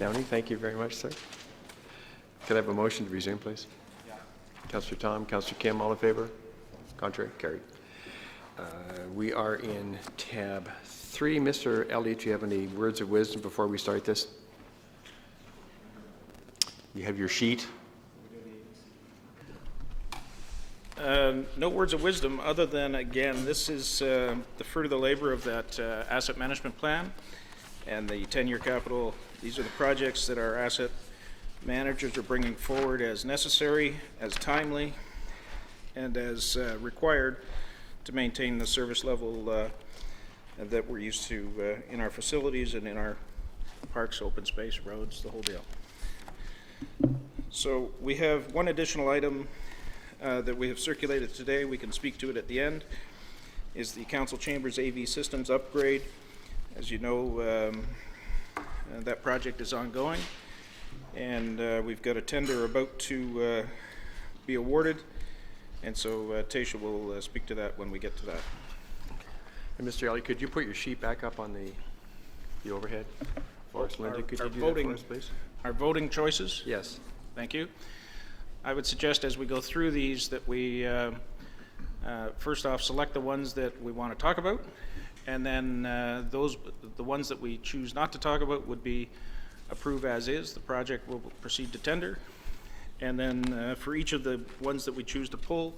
Downey, thank you very much, sir. Could I have a motion to resume, please? Yeah. Councillor Tom, Councillor Kim, all in favor? Contrary? Carried. We are in tab 3. Mr. Elliott, do you have any words of wisdom before we start this? You have your sheet. No words of wisdom other than, again, this is the fruit of the labor of that asset management plan and the 10-year capital. These are the projects that our asset managers are bringing forward as necessary, as timely, and as required to maintain the service level that we're used to in our facilities and in our parks, open space, roads, the whole deal. So we have one additional item that we have circulated today. We can speak to it at the end, is the council chambers AV systems upgrade. As you know, that project is ongoing, and we've got a tender about to be awarded, and so Taisha will speak to that when we get to that. And Mr. Elliott, could you put your sheet back up on the overhead for us? Linda, could you do that for us, please? Our voting choices? Yes. Thank you. I would suggest as we go through these that we first off select the ones that we want to talk about, and then the ones that we choose not to talk about would be approve as is. The project will proceed to tender, and then for each of the ones that we choose to pull,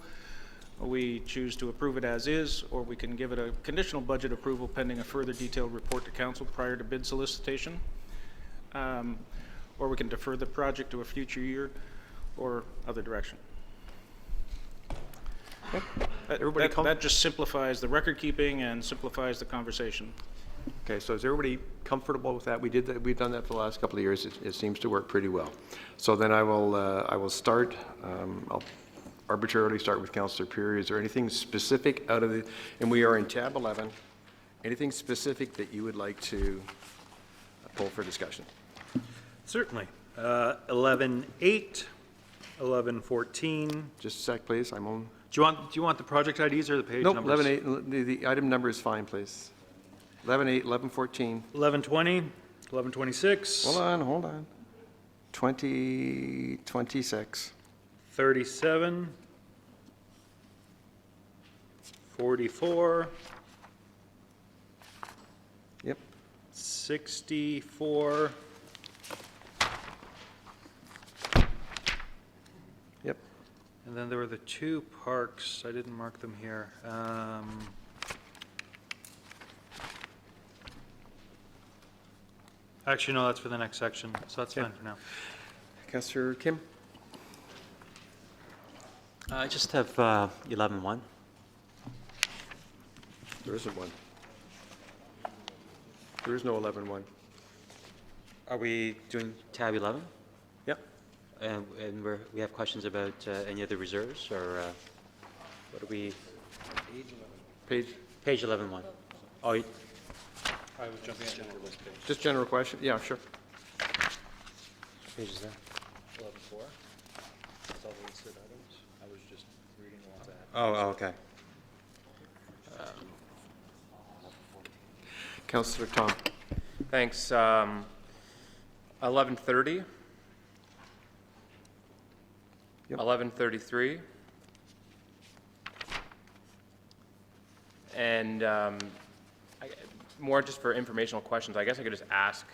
we choose to approve it as is, or we can give it a conditional budget approval pending a further detailed report to council prior to bid solicitation, or we can defer the project to a future year or other direction. Okay. That just simplifies the record keeping and simplifies the conversation. Okay, so is everybody comfortable with that? We've done that for the last couple of years. It seems to work pretty well. So then I will start. I'll arbitrarily start with Councillor Perry. Is there anything specific out of the, and we are in tab 11, anything specific that you would like to pull for discussion? Certainly. 11.8, 11.14. Just a sec, please. I'm on. Do you want the project IDs or the page Nope, numbers? 11.8. The item number is fine, please. 11.8, 11.14. 11.20, 11.26. Hold on. 2026. 37, 44, Yep. 64, Yep. and then there were the two parks. I didn't mark them here. Actually, no, that's for the next section, so that's fine for now. Councillor Kim? I just have 11.1. There isn't one. There is no 11.1. Are we doing tab 11? Yep. And we have questions about any of the reserves, or what are we? Page. Page 11.1. Oh, I was jumping at general list page. Just general question? Yeah, sure. what page is that? 11.4. That's all the listed items. I was just reading along that. Oh, okay. Councillor Tom. Thanks. 11:30. Yep. 11:33. And more just for informational questions, I guess I could just ask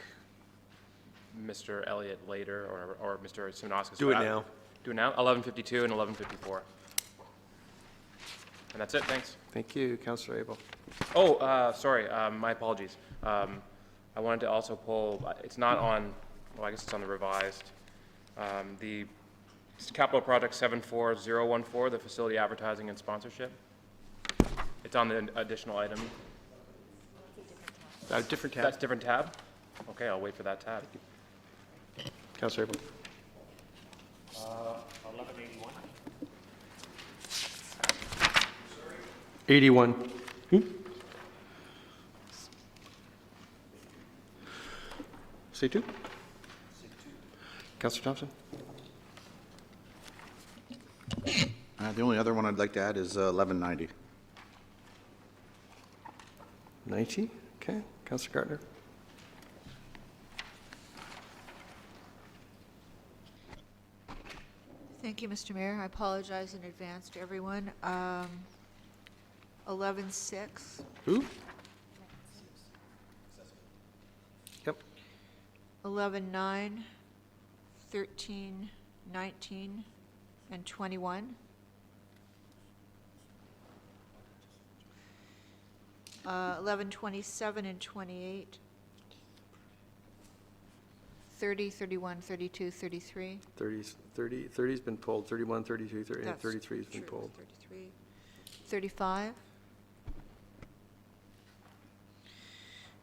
Mr. Elliott later, or Mr. Simonoskas. Do it now. Do it now? 11:52 and 11:54. And that's it, thanks. Thank you, Councillor Abel. Oh, sorry, my apologies. I wanted to also pull, it's not on, well, I guess it's on the revised, the capital project 74014, the facility advertising and sponsorship. It's on the additional item. Different tab. That's different tab? Okay, I'll wait for that tab. Councillor Abel. 11.81. 81. C2? Councillor Thompson? The only other one I'd like to add is 1190. 90? Okay. Councillor Gartner? Thank you, Mr. Mayor. I apologize in advance to everyone. 11-6, Who? Yep. 11-9, 13, 19, and 21. 11-27 and 28. 30, 31, 32, 33. 30's been pulled, 31, 32, 30, and That's 33's been true, pulled. 33. 35.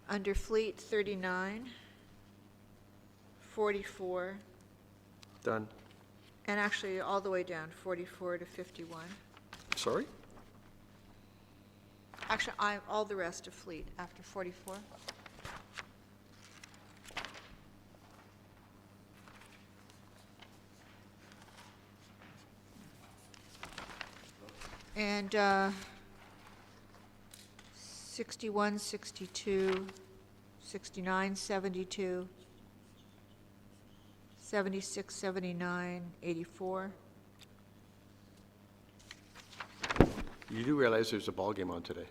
Under Fleet, 39. 44. Done. And actually, all the way down, 44 to 51. Sorry? Actually, all the rest of Fleet after 44. And 61, 62, 69, 72, 76, 79, 84. You do realize there's a ball game on today?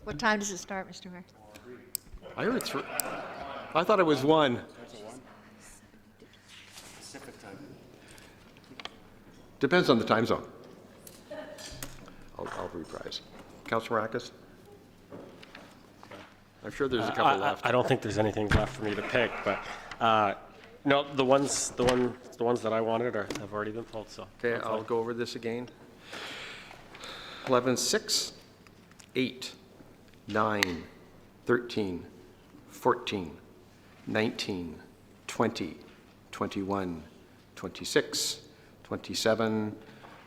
What time does it start, Mr. Mayor? I heard three. I thought it was one. Depends on the time zone. I'll reprise. Councilor Maracas? I'm sure there's a couple left. I don't think there's anything left for me to pick, but no, the ones that I wanted have already been pulled. So Okay, I'll go over this again. 11, 6, 8, 9, 13, 14, 19, 20, 21, 26, 27,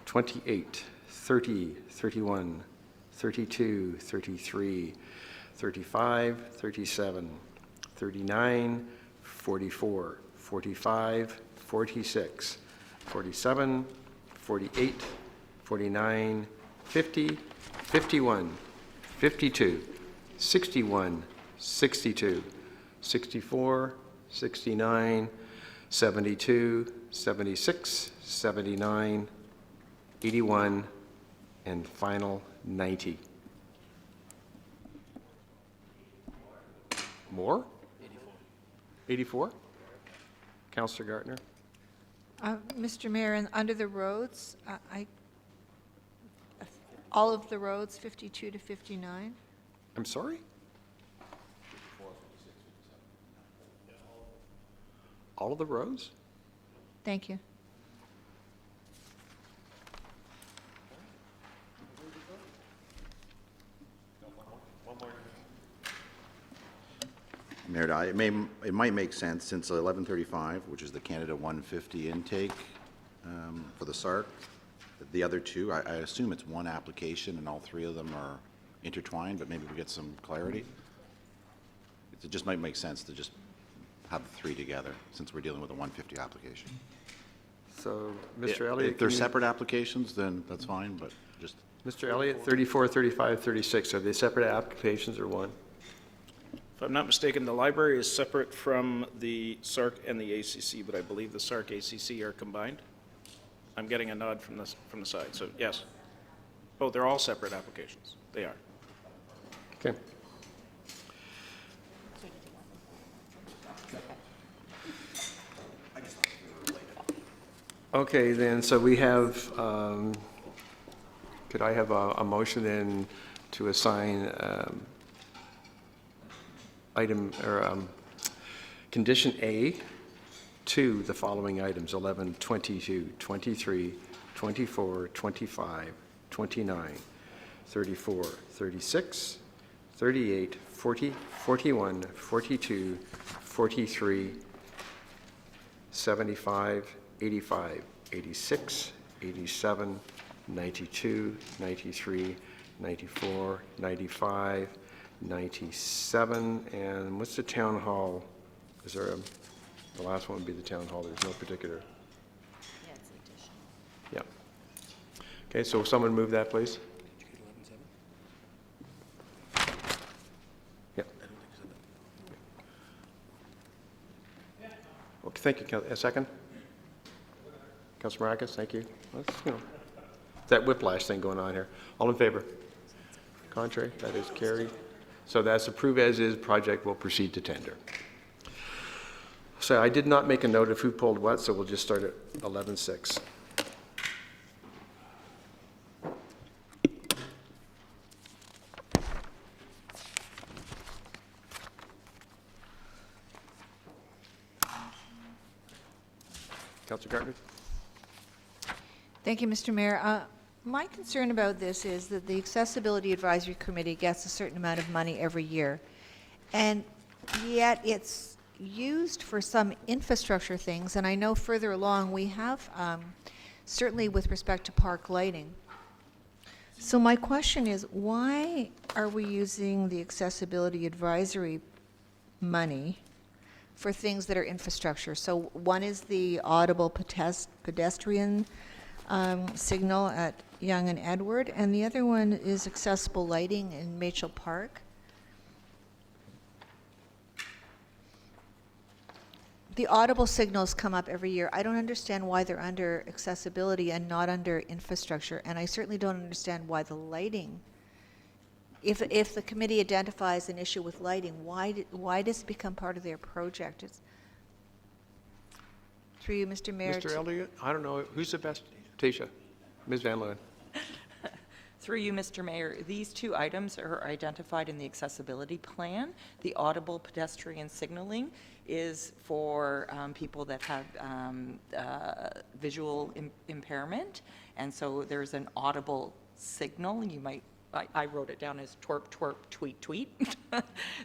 28, 30, 31, 32, 33, 35, 37, 39, 44, 45, 46, 47, 48, 49, 50, 51, 52, 61, 62, 64, 69, 72, 76, 79, 81, and final 90. More? 84. Councillor Gartner? Mr. Mayor, and under the roads, all of the roads, 52 to 59. I'm sorry? All of the rows? Thank you. Mayor, it might make sense, since 1135, which is the Canada 150 intake for the SARC, the other two, I assume it's one application and all three of them are intertwined, but maybe we get some clarity. It just might make sense to just have the three together, since we're dealing with a 150 application. So, Mr. Elliott? If they're can you- separate applications, then that's fine, but just, Mr. Elliott, 34, 35, 36, are they separate applications or one? If I'm not mistaken, the library is separate from the SARC and the ACC, but I believe the SARC ACC are combined. I'm getting a nod from the side, so yes. Oh, they're all separate applications. They are. Okay. Okay, then, so we have, could I have a motion then to assign item, or condition A to the following items, 11, 22, 23, 24, 25, 29, 34, 36, 38, 40, 41, 42, 43, 75, 85, 86, 87, 92, 93, 94, 95, 97, and what's the town hall? Is there the last one would be the town hall, there's no particular. Yeah, it's additional. Yeah. Okay, so someone move that, please. Yeah. Okay, thank you. A second? Councilor Maracus, thank you. That's, you know, that whiplash thing going on here. All in favor? Contrary? That is carried. So that's approved as is. Project will proceed to tender. So I did not make a note of who pulled what, so we'll just start at 11:06. Councilor Gartner? Thank you, Mr. Mayor. My concern about this is that the Accessibility Advisory Committee gets a certain amount of money every year, and yet it's used for some infrastructure things, and I know further along we have, certainly with respect to park lighting. So my question is, why are we using the Accessibility Advisory money for things that are infrastructure? So one is the audible pedestrian signal at Yonge and Edward, and the other one is accessible lighting in Machel Park. The audible signals come up every year. I don't understand why they're under accessibility and not under infrastructure, and I certainly don't understand why the lighting, if the committee identifies an issue with lighting, why does it become part of their project? It's, through you, Mr. Mayor. Mr. Elliott, I don't know, who's the best? Tasha, Ms. Van Leeuwen. Through you, Mr. Mayor, these two items are identified in the accessibility plan. The audible pedestrian signaling is for people that have visual impairment, and so there's an audible signal. You might, I wrote it down as twerp, twerp, tweet, tweet.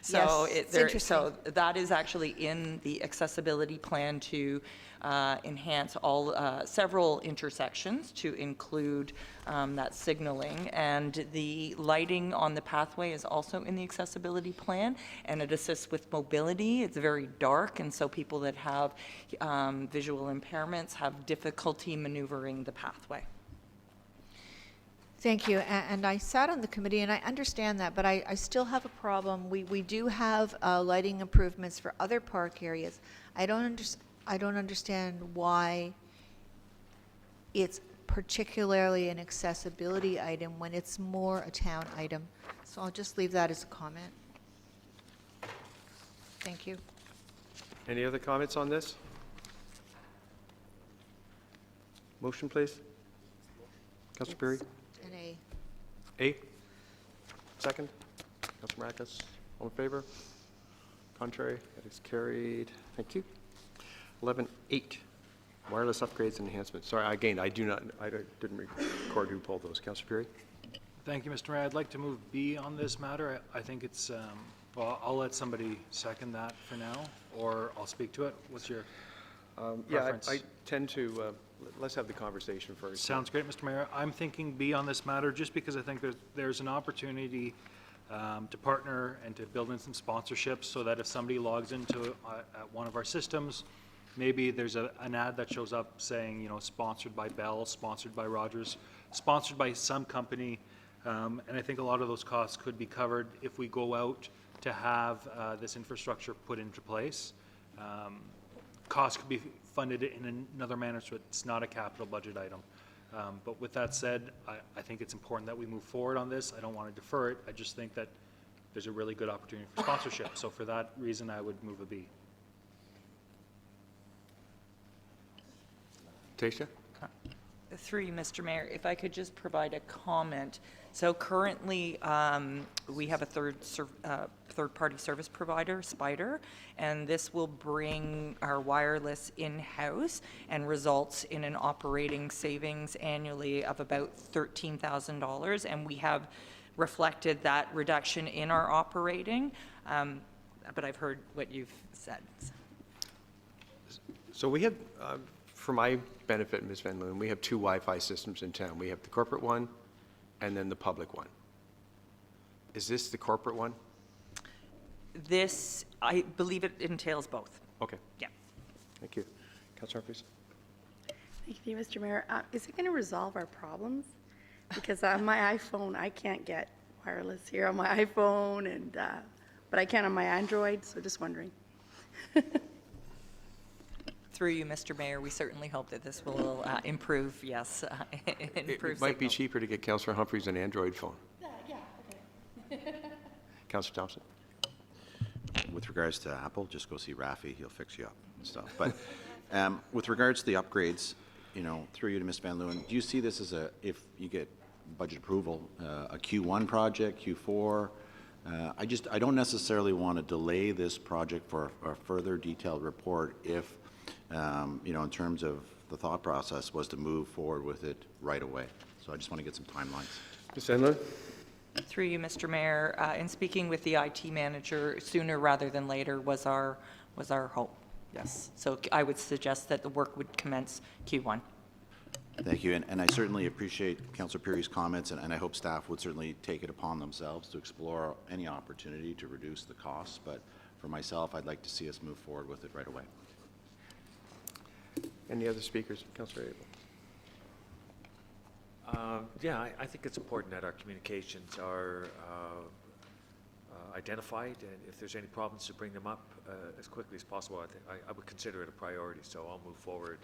So Yes, it's interesting. so that is actually in the accessibility plan to enhance all several intersections to include that signaling, and the lighting on the pathway is also in the accessibility plan, and it assists with mobility. It's very dark, and so people that have visual impairments have difficulty maneuvering the pathway. Thank you. And I sat on the committee, and I understand that, but I still have a problem. We do have lighting improvements for other park areas. I don't understand why it's particularly an accessibility item when it's more a town item. So I'll just leave that as a comment. Thank you. Any other comments on this? Motion, please. Councilor Perry? And A. Second. Councilor Maracus, all in favor? Contrary? That is carried. Thank you. 11:08, wireless upgrades and enhancements. Sorry, again, I didn't record who pulled those. Councilor Perry? Thank you, Mr. Mayor. I'd like to move B on this matter. I think it's, well, I'll let somebody second that for now, or I'll speak to it. What's your Yeah, preference? I tend to, let's have the conversation first. Sounds great, Mr. Mayor. I'm thinking B on this matter just because I think there's an opportunity to partner and to build in some sponsorships so that if somebody logs into one of our systems, maybe there's an ad that shows up saying, you know, sponsored by Bell, sponsored by Rogers, sponsored by some company, and I think a lot of those costs could be covered if we go out to have this infrastructure put into place. Costs could be funded in another manner, so it's not a capital budget item. But with that said, I think it's important that we move forward on this. I don't want to defer it. I just think that there's a really good opportunity for sponsorship. So for that reason, I would move a B. Tasha? Through you, Mr. Mayor, if I could just provide a comment. So currently, we have a third-party service provider, Spider, and this will bring our wireless in-house and results in an operating savings annually of about $13,000, and we have reflected that reduction in our operating, but I've heard what you've said. So we have, for my benefit, Ms. Van Leeuwen, we have two Wi-Fi systems in town. We have the corporate one and then the public one. Is this the corporate one? This, I believe it entails both. Okay, Yeah. thank you. Councilor Humphries? Thank you, Mr. Mayor. Is it going to resolve our problems? Because on my iPhone, I can't get wireless here on my iPhone, and but I can on my Android, so just wondering. Through you, Mr. Mayor, we certainly hope that this will improve, yes, improve It might be signal. cheaper to get Councillor Humphreys an Android phone. Councillor Thompson? With regards to Apple, just go see Rafi, he'll fix you up and stuff. But with regards to the upgrades, you know, through you to Ms. Van Leeuwen, do you see this as a, if you get budget approval, a Q1 project, Q4? I don't necessarily want to delay this project for a further detailed report if, you know, in terms of the thought process was to move forward with it right away. So I just want to get some timelines. Ms. Van Leeuwen? Through you, Mr. Mayor, in speaking with the IT manager, sooner rather than later was our hope, yes. So I would suggest that the work would commence Q1. Thank you, and I certainly appreciate Councillor Perry's comments, and I hope staff would certainly take it upon themselves to explore any opportunity to reduce the costs, but for myself, I'd like to see us move forward with it right away. Any other speakers? Councillor Abel? Yeah, I think it's important that our communications are identified, and if there's any problems, to bring them up as quickly as possible. I would consider it a priority, so I'll move forward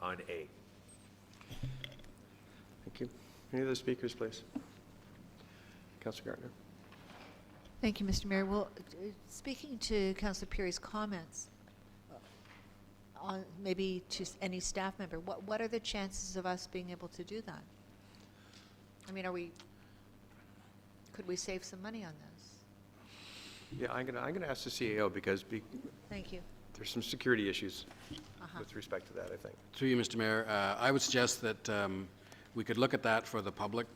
on A. Thank you. Any other speakers, please? Councillor Gardner? Thank you, Mr. Mayor. Well, speaking to Councillor Perry's comments, on maybe to any staff member, what are the chances of us being able to do that? I mean, could we save some money on this? Yeah, I'm gonna ask the CAO because Thank you. there's some security issues with respect to that, I think. Through you, Mr. Mayor, I would suggest that we could look at that for the public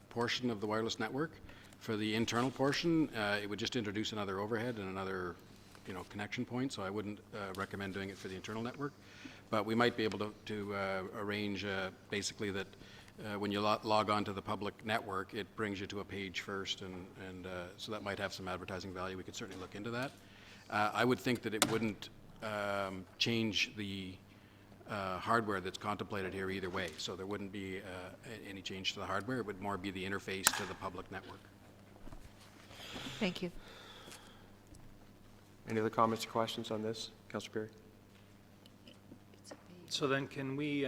portion of the wireless network. For the internal portion, it would just introduce another overhead and another, you know, connection point, so I wouldn't recommend doing it for the internal network. But we might be able to arrange basically that when you log on to the public network, it brings you to a page first, and so that might have some advertising value. We could certainly look into that. I would think that it wouldn't change the hardware that's contemplated here either way, so there wouldn't be any change to the hardware. It would more be the interface to the public network. Thank you. Any other comments or questions on this? Councillor Perry? So then can we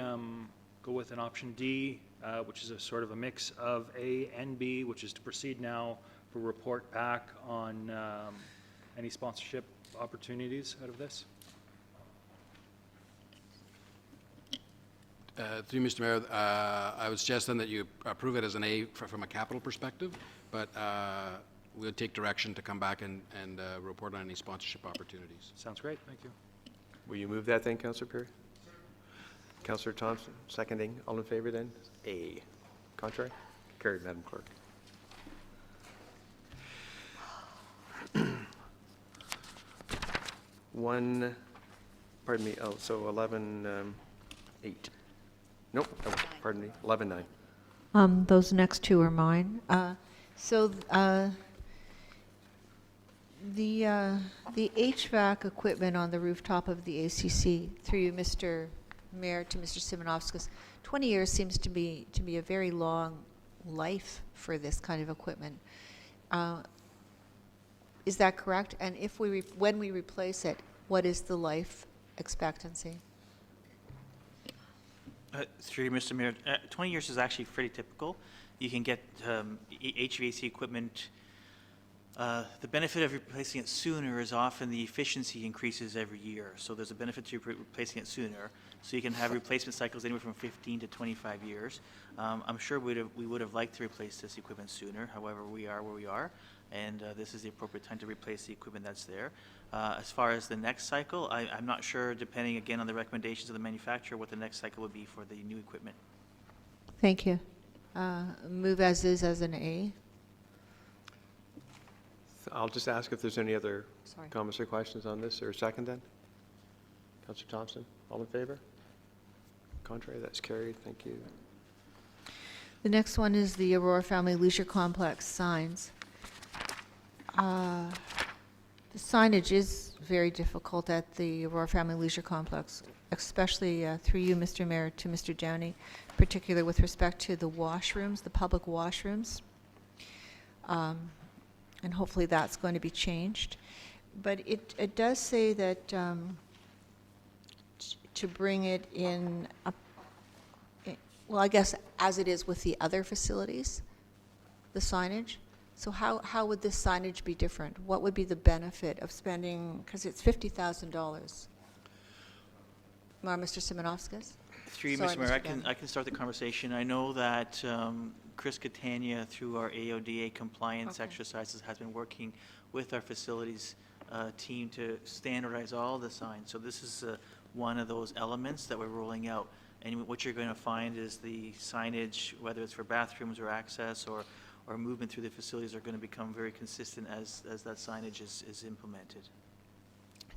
go with an option D, which is a sort of a mix of A and B, which is to proceed now for report back on any sponsorship opportunities out of this? Through you, Mr. Mayor, I would suggest then that you approve it as an A from a capital perspective, but we'll take direction to come back and report on any sponsorship opportunities. Sounds great, thank you. Will you move that then, Councillor Perry? Councillor Thompson, seconding. All in favor then? A. Contrary? Carried, Madam Clerk. Pardon me, oh, so 11-8. Nope, oh, pardon me, 11-9. Those next two are mine. The HVAC equipment on the rooftop of the ACC, through you, Mr. Mayor, to Mr. Simonovskis, 20 years seems to be a very long life for this kind of equipment. Is that correct? And if when we replace it, what is the life expectancy? Through you, Mr. Mayor, 20 years is actually pretty typical. You can get HVAC equipment. The benefit of replacing it sooner is often the efficiency increases every year. So there's a benefit to replacing it sooner. So you can have replacement cycles anywhere from 15 to 25 years. I'm sure we would have liked to replace this equipment sooner. However, we are where we are, and this is the appropriate time to replace the equipment that's there. As far as the next cycle, I'm not sure, depending again on the recommendations of the manufacturer, what the next cycle would be for the new equipment. Thank you. Move as is as an A. I'll just ask if there's any other comments or questions on this, or a second then? Councillor Thompson, all in favor? Contrary, that's carried, thank you. The next one is the Aurora Family Leisure Complex signs. The signage is very difficult at the Aurora Family Leisure Complex, especially through you, Mr. Mayor, to Mr. Downey, particularly with respect to the washrooms, the public washrooms. And hopefully that's going to be changed. But it does say that to bring it in, well, I guess as it is with the other facilities, the signage? So how would this signage be different? What would be the benefit of spending, because it's $50,000? Mr. Simonovskis? Through you, Sorry, Mr. Mayor, Mr. Bennett. I can start the conversation. I know that Chris Catania, through our AODA compliance Okay. exercises, has been working with our facilities team to standardize all the signs. So this is one of those elements that we're rolling out. And what you're going to find is the signage, whether it's for bathrooms or access or movement through the facilities, are going to become very consistent as that signage is implemented.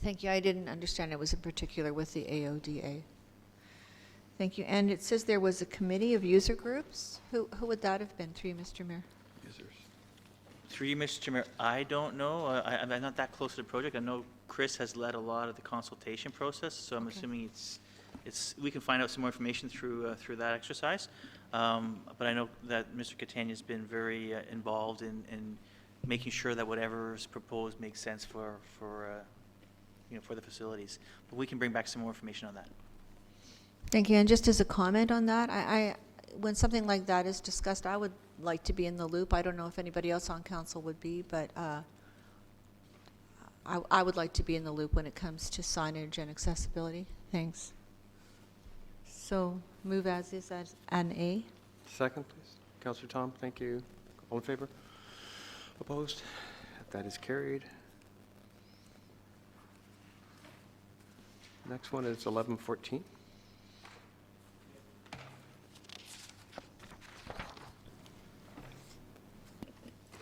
Thank you. I didn't understand it was in particular with the AODA. Thank you. And it says there was a committee of user groups. Who would that have been, through you, Mr. Mayor? Through you, Mr. Mayor, I don't know. I'm not that close to the project. I know Chris has led a lot of the consultation process, so I'm assuming we can find out some more information through that exercise. But I know that Mr. Catania's been very involved in making sure that whatever is proposed makes sense for the facilities. But we can bring back some more information on that. Thank you. And just as a comment on that, when something like that is discussed, I would like to be in the loop. I don't know if anybody else on council would be, but I would like to be in the loop when it comes to signage and accessibility. Thanks. So move as is as an A. Second, please. Councillor Tom, thank you. All in favor? Opposed? That is carried. Next one is 1114.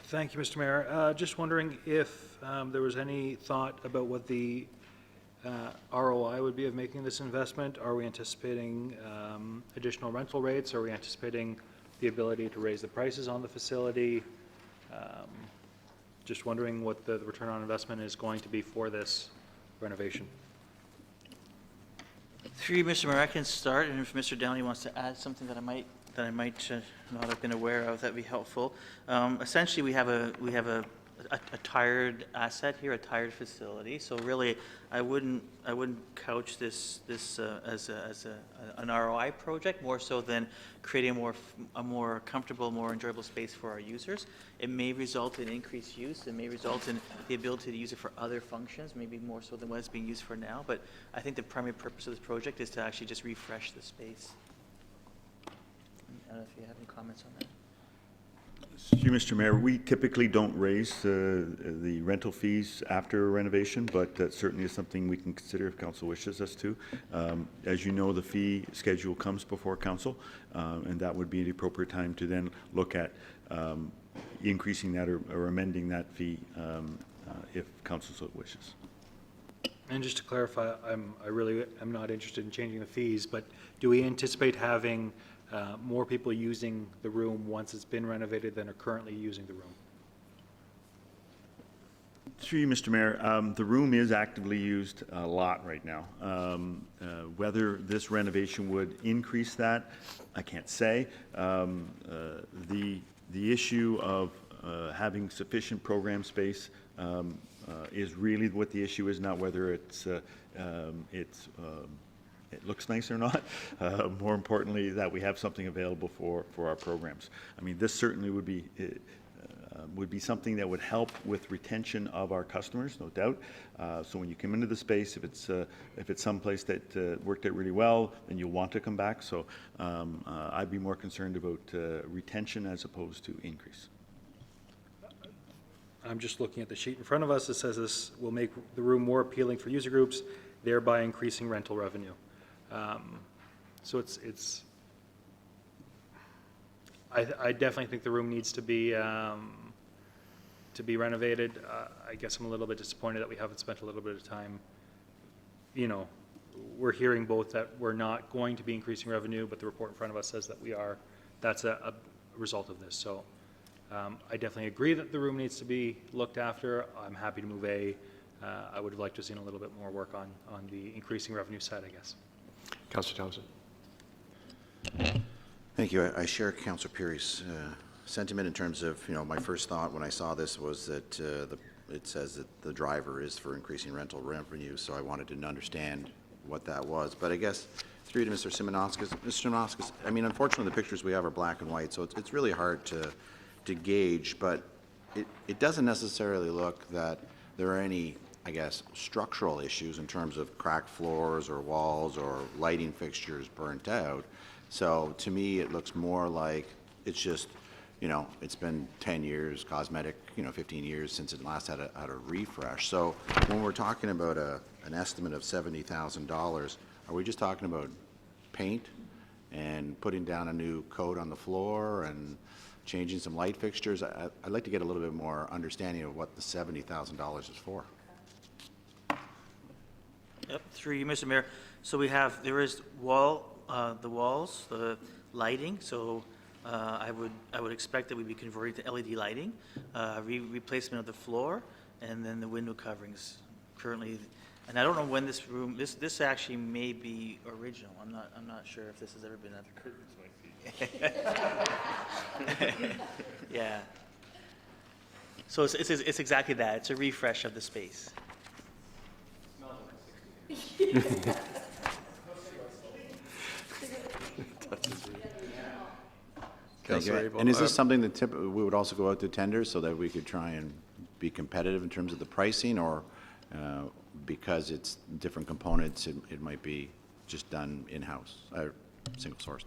Thank you, Mr. Mayor. Just wondering if there was any thought about what the ROI would be of making this investment. Are we anticipating additional rental rates? Are we anticipating the ability to raise the prices on the facility? Just wondering what the return on investment is going to be for this renovation. Through you, Mr. Mayor, I can start, and if Mr. Downey wants to add something that I might not have been aware of, that'd be helpful. Essentially, we have a tired asset here, a tired facility. So really, I wouldn't couch this as an ROI project, more so than creating a more comfortable, more enjoyable space for our users. It may result in increased use. It may result in the ability to use it for other functions, maybe more so than what it's being used for now. But I think the primary purpose of this project is to actually just refresh the space. I don't know if you have any comments on that. Through Mr. Mayor, we typically don't raise the rental fees after renovation, but that certainly is something we can consider if council wishes us to. As you know, the fee schedule comes before council, and that would be the appropriate time to then look at increasing that or amending that fee if council so wishes. And just to clarify, I really am not interested in changing the fees, but do we anticipate having more people using the room once it's been renovated than are currently using the room? Through you, Mr. Mayor, the room is actively used a lot right now. Whether this renovation would increase that, I can't say. The issue of having sufficient program space is really what the issue is, not whether it looks nice or not. More importantly, that we have something available for our programs. I mean, this certainly would be something that would help with retention of our customers, no doubt. So when you come into the space, if it's someplace that worked out really well, then you'll want to come back. So I'd be more concerned about retention as opposed to increase. I'm just looking at the sheet in front of us. It says this will make the room more appealing for user groups, thereby increasing rental revenue. So I definitely think the room needs to be renovated. I guess I'm a little bit disappointed that we haven't spent a little bit of time. You know, we're hearing both that we're not going to be increasing revenue, but the report in front of us says that we are. That's a result of this. So I definitely agree that the room needs to be looked after. I'm happy to move A. I would have liked to have seen a little bit more work on the increasing revenue side, I guess. Councillor Thompson. Thank you. I share Councillor Perry's sentiment in terms of, my first thought when I saw this was that it says that the driver is for increasing rental revenue, so I wanted to understand what that was. But I guess, through to Mr. Simonoskis. Mr. Simonoskis, I mean, unfortunately, the pictures we have are black and white, so it's really hard to gauge, but it doesn't necessarily look that there are any, I guess, structural issues in terms of cracked floors or walls or lighting fixtures burnt out. So to me, it looks more like it's just, you know, it's been 10 years, cosmetic, you know, 15 years since it last had a refresh. So when we're talking about an estimate of $70,000, are we just talking about paint and putting down a new coat on the floor and changing some light fixtures? I'd like to get a little bit more understanding of what the $70,000 is for. Yep, through you, Mr. Mayor. So there is the walls, the lighting, so I would expect that we'd be converting to LED lighting, replacement of the floor, and then the window coverings currently. And I don't know when this room, this actually may be original. I'm not sure if this has ever been. The curtains might be. Yeah. So it's exactly that. It's a refresh of the space. And is this something that we would also go out to tenders so that we could try and be competitive in terms of the pricing, or because it's different components, it might be just done in-house, single sourced?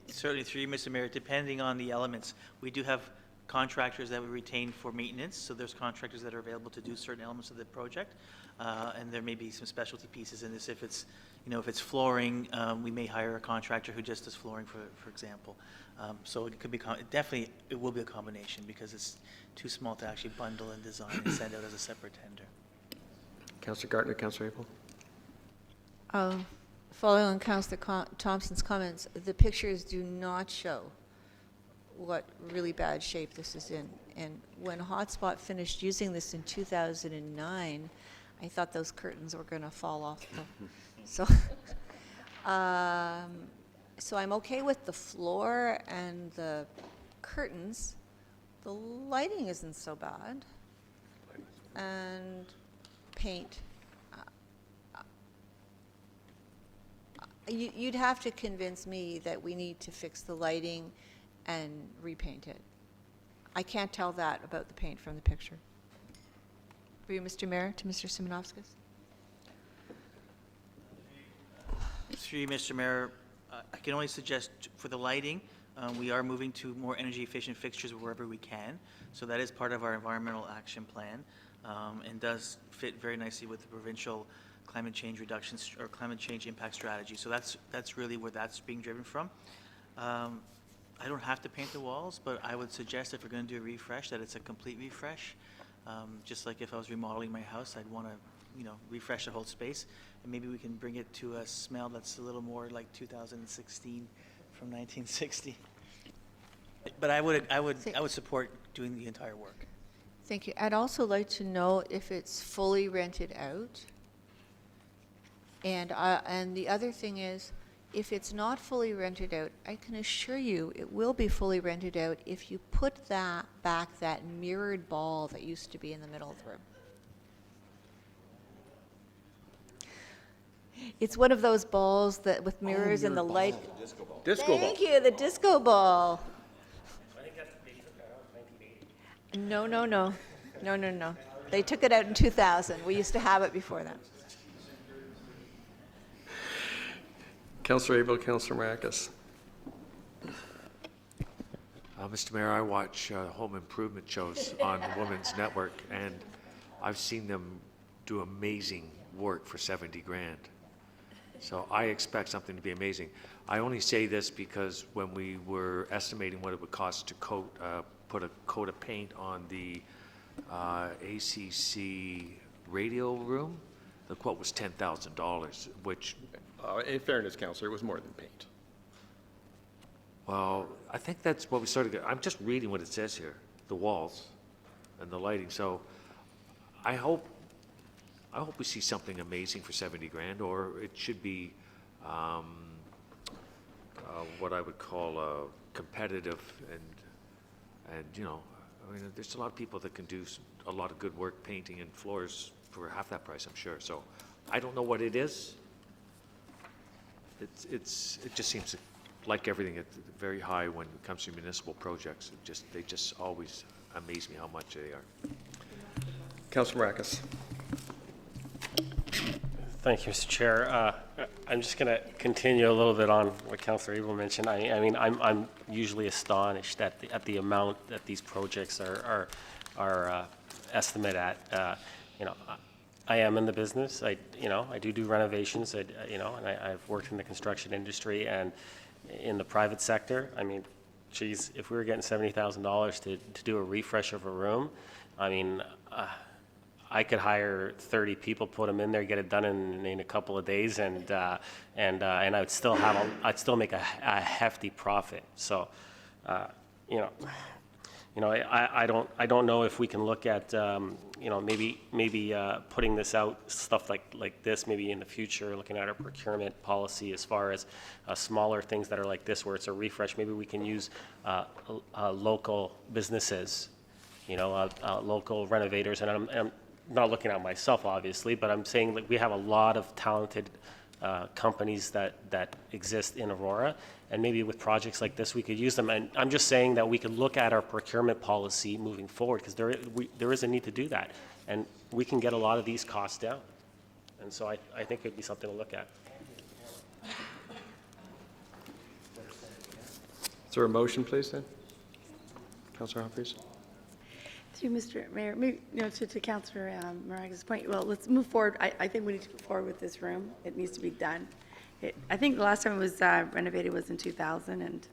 Certainly, through you, Mr. Mayor, depending on the elements. We do have contractors that we retain for maintenance, so there's contractors that are available to do certain elements of the project, and there may be some specialty pieces in this. If it's, you know, if it's flooring, we may hire a contractor who just does flooring, for example. So it could be, definitely, it will be a combination because it's too small to actually bundle and design and send out as a separate tender. Councillor Gartner, Councillor Abel? Following on Councillor Thompson's comments, the pictures do not show what really bad shape this is in. And when Hotspot finished using this in 2009, I thought those curtains were going to fall off. So I'm okay with the floor and the curtains. The lighting isn't so bad. And paint. You'd have to convince me that we need to fix the lighting and repaint it. I can't tell that about the paint from the picture. For you, Mr. Mayor, to Mr. Simonoskis. Through you, Mr. Mayor, I can only suggest for the lighting, we are moving to more energy efficient fixtures wherever we can. So that is part of our environmental action plan, and does fit very nicely with the provincial climate change reductions or climate change impact strategy. So that's really where that's being driven from. I don't have to paint the walls, but I would suggest if we're going to do a refresh, that it's a complete refresh. Just like if I was remodeling my house, I'd want to, you know, refresh the whole space, and maybe we can bring it to a smell that's a little more like 2016 from 1960. But I would support doing the entire work. Thank you. I'd also like to know if it's fully rented out. And the other thing is, if it's not fully rented out, I can assure you it will be fully rented out if you put that mirrored ball that used to be in the middle of the room. It's one of those balls that with mirrors and the light. Disco ball. Thank you, the disco ball. I think that's they took that out in 1980. No. They took it out in 2000. We used to have it before that. Councillor Abel, Councillor Maracus. Mr. Mayor, I watch home improvement shows on the Women's Network, and I've seen them do amazing work for 70 grand. So I expect something to be amazing. I only say this because when we were estimating what it would cost to put a coat of paint on the ACC radio room, the quote was $10,000, which... in fairness, Councillor, it was more than paint. Well, I think that's what we started. I'm just reading what it says here, the walls and the lighting. So I hope we see something amazing for 70 grand, or it should be what I would call competitive and you know, I mean, there's a lot of people that can do a lot of good work painting and floors for half that price, I'm sure. So I don't know what it is, it just seems like everything, it's very high when it comes to municipal projects. They just always amaze me how much they are. Councilor Maracus. Thank you, Mr. Chair. I'm just going to continue a little bit on what Councillor Abel mentioned. I mean, I'm usually astonished at the amount that these projects are estimate at. You know, I am in the business. I do renovations. And I've worked in the construction industry and in the private sector. I mean, geez, if we were getting $70,000 to do a refresh of a room, I mean. I could hire 30 people, put them in there, get it done in a couple of days, and I would still I'd still make a hefty profit. So, I don't know if we can look at maybe putting this out, stuff like this, maybe in the future, looking at our procurement policy as far as smaller things that are like this, where it's a refresh. Maybe we can use local businesses, local renovators, and I'm not looking at myself, obviously, but I'm saying that we have a lot of talented companies that exist in Aurora, and maybe with projects like this, we could use them. And I'm just saying that we could look at our procurement policy moving forward, because there is a need to do that, and we can get a lot of these costs down. And so I think it'd be something to look at. Is there a motion, please, then? Councilor Humphries? To Mr. Mayor, maybe, to Councillor Marag's point, well, let's move forward. I think we need to move forward with this room. It needs to be done. I think the last time it was renovated was in 2000, and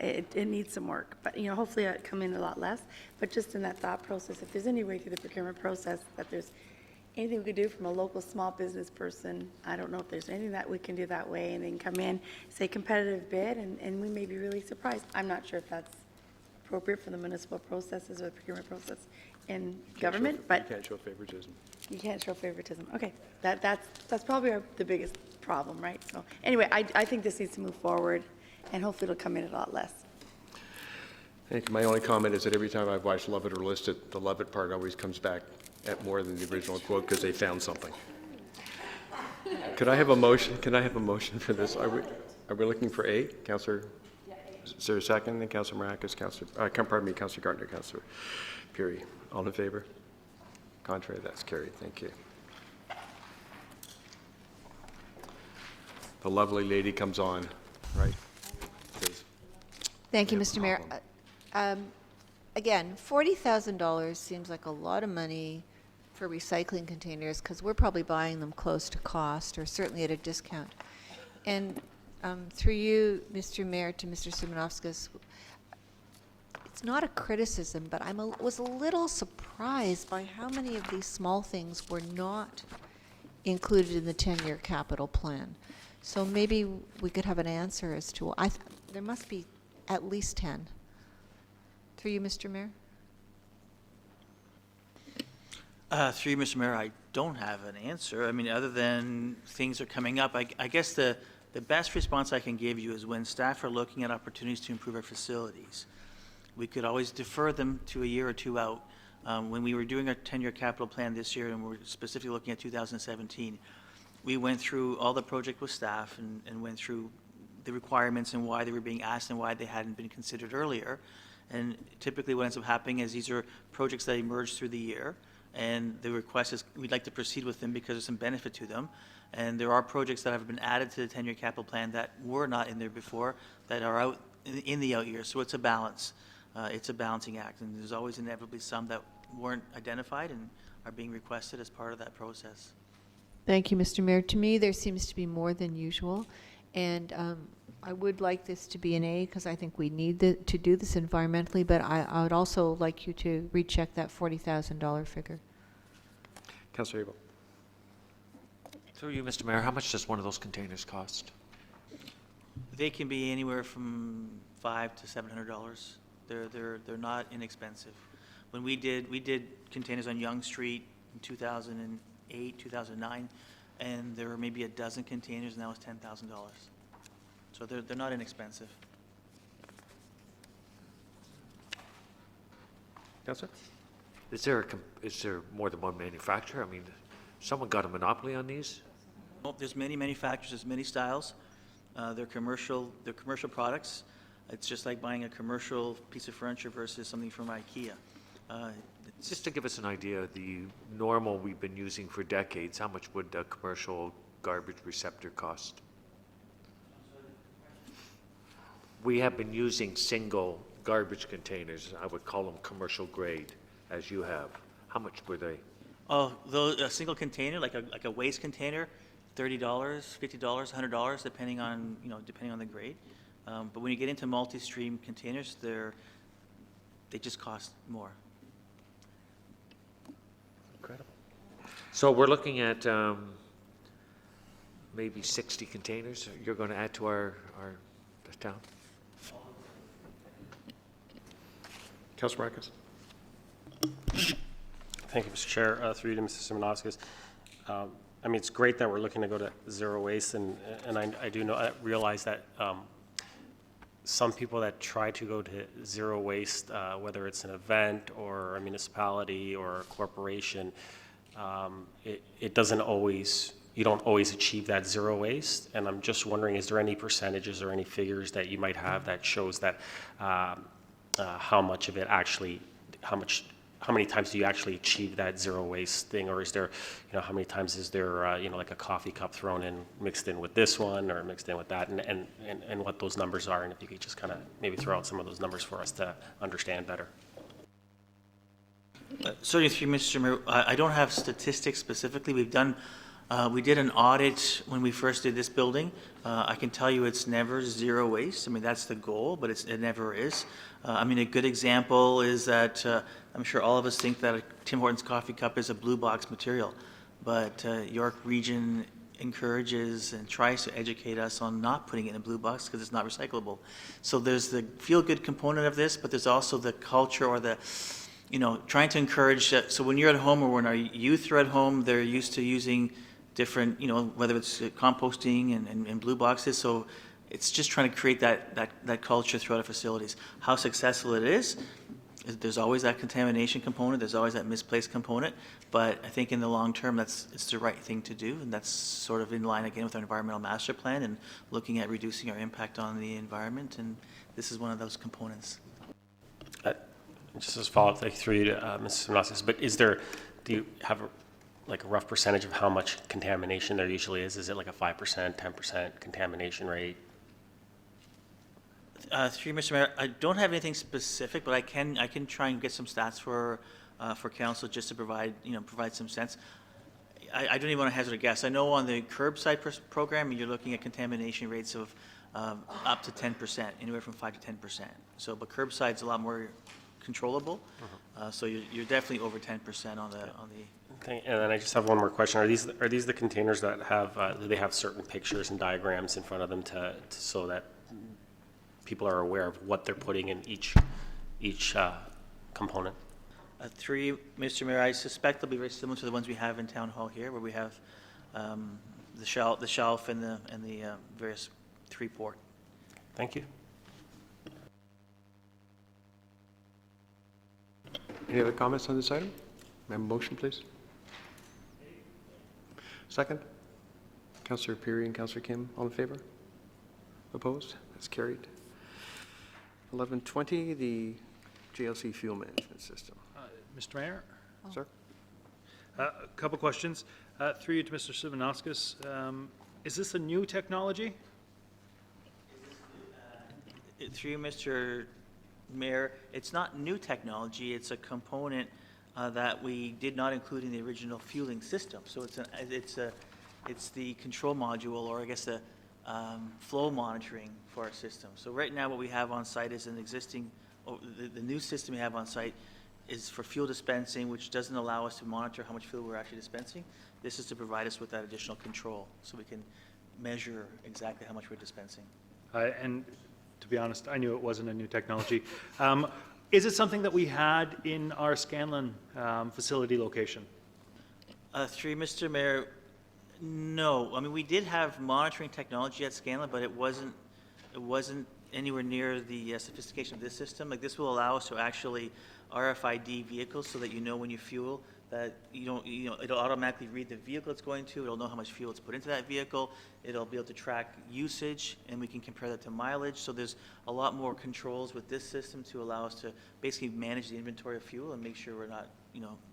it needs some work. But, hopefully it'll come in a lot less. But just in that thought process, if there's any way through the procurement process that there's anything we could do from a local small business person, I don't know if there's anything that we can do that way, and they can come in, say competitive bid, and we may be really surprised. I'm not sure if that's appropriate for the municipal processes or the procurement process in government, but You can't show favoritism. you can't show favoritism. Okay, that's probably the biggest problem, right? So anyway, I think this needs to move forward, and hopefully it'll come in a lot less. I think my only comment is that every time I've watched Love It or List It, the Love It part always comes back at more than the original quote because they found something. Could I have a motion? Can I have a motion for this? Are we looking for A, Councillor? Is there a second? Then Councillor Maracus, Councillor Gardner, Councillor Puri. All in favor? Contrary, that's carried. Thank you. The lovely lady comes on, right? Thank you, Mr. Mayor. Again, $40,000 seems like a lot of money for recycling containers, because we're probably buying them close to cost, or certainly at a discount. And through you, Mr. Mayor, to Mr. Simonovskis, it's not a criticism, but I was a little surprised by how many of these small things were not included in the 10-year capital plan. So maybe we could have an answer as to, there must be at least 10. Through you, Mr. Mayor? Through you, Mr. Mayor, I don't have an answer. I mean, other than things are coming up, I guess the best response I can give you is when staff are looking at opportunities to improve our facilities, we could always defer them to a year or two out. When we were doing our 10-year capital plan this year, and we're specifically looking at 2017, we went through all the project with staff and went through the requirements and why they were being asked and why they hadn't been considered earlier. And typically what ends up happening is these are projects that emerge through the year, and the request is we'd like to proceed with them because there's some benefit to them. And there are projects that have been added to the 10-year capital plan that were not in there before that are out in the out years. So it's a balance. It's a balancing act, and there's always inevitably some that weren't identified and are being requested as part of that process. Thank you, Mr. Mayor. To me, there seems to be more than usual, and I would like this to be an A, because I think we need to do this environmentally, but I would also like you to recheck that $40,000 figure. Councillor Abel. Through you, Mr. Mayor, how much does one of those containers cost? They can be anywhere from $500 to $700. They're not inexpensive. When we did containers on Yonge Street in 2008, 2009, and there were maybe a dozen containers, and that was $10,000. So they're not inexpensive. Councillor? Is there more than one manufacturer? I mean, someone got a monopoly on these? Well, there's many manufacturers, there's many styles. They're commercial products. It's just like buying a commercial piece of furniture versus something from IKEA. Just to give us an idea, the normal we've been using for decades, how much would a commercial garbage receptor cost? We have been using single garbage containers, I would call them commercial grade, as you have. How much were they? Oh, a single container, like a waste container, $30, $50, $100, depending on the grade. But when you get into multi-stream containers, they just cost more. Incredible. So we're looking at maybe 60 containers you're going to add to our town? Councilor Marcus? Thank you, Mr. Chair. Through you to Mr. Simonauskas. I mean, it's great that we're looking to go to zero waste, and I do know, I realize that some people that try to go to zero waste, whether it's an event or a municipality or a corporation, it doesn't always, you don't always achieve that zero waste. And I'm just wondering, is there any percentages or any figures that you might have that shows that how much of it actually, how many times do you actually achieve that zero waste thing? Or is there, how many times is there, like a coffee cup thrown in, mixed in with this one or mixed in with that, and what those numbers are? And if you could just kind of maybe throw out some of those numbers for us to understand better. Sorry, through Mr. Mayor, I don't have statistics specifically. We did an audit when we first did this building. I can tell you it's never zero waste. I mean, that's the goal, but it never is. I mean, a good example is that I'm sure all of us think that a Tim Hortons coffee cup is a blue box material, but York Region encourages and tries to educate us on not putting it in a blue box because it's not recyclable. So there's the feel-good component of this, but there's also the culture or the trying to encourage. So when you're at home or when our youth are at home, they're used to using different, whether it's composting and blue boxes. So it's just trying to create that culture throughout our facilities. How successful it is, there's always that contamination component, there's always that misplaced component, but I think in the long term, it's the right thing to do, and that's sort of in line again with our environmental master plan and looking at reducing our impact on the environment, and this is one of those components. Just as a follow-up, through you to Mrs. Simonauskas, but do you have a rough percentage of how much contamination there usually is? Is it like a 5%, 10% contamination rate? Through Mr. Mayor, I don't have anything specific, but I can try and get some stats for council just to provide some sense. I don't even want to hazard a guess. I know on the curbside program, you're looking at contamination rates of up to 10%, anywhere from 5 to 10%. So, but curbside's a lot more controllable. So you're definitely over 10% on the. And then I just have one more question. Are these the containers that have, do they have certain pictures and diagrams in front of them so that people are aware of what they're putting in each component? Through Mr. Mayor, I suspect they'll be very similar to the ones we have in Town Hall here, where we have the shelf and the various 3-port. Thank you. Any other comments on this item? May I have a motion, please? Second? Councillor Peary and Councillor Kim, all in favor? Opposed? That's carried. 1120, the JLC fuel management system. Mr. Mayor? Sir? A couple questions. Through you to Mr. Simonauskas. Is this a new technology? Through you, Mr. Mayor, it's not new technology. It's a component that we did not include in the original fueling system. So it's the control module, or I guess the flow monitoring for our system. So right now, what we have on site is an existing. The new system we have on site is for fuel dispensing, which doesn't allow us to monitor how much fuel we're actually dispensing. This is to provide us with that additional control, so we can measure exactly how much we're dispensing. And to be honest, I knew it wasn't a new technology. Is it something that we had in our Scanlon facility location? Through Mr. Mayor, no. I mean, we did have monitoring technology at Scanlon, but it wasn't anywhere near the sophistication of this system. Like, this will allow us to actually RFID vehicles so that when you fuel, that it'll automatically read the vehicle it's going to, it'll know how much fuel it's put into that vehicle, it'll be able to track usage, and we can compare that to mileage. So there's a lot more controls with this system to allow us to basically manage the inventory of fuel and make sure we're not,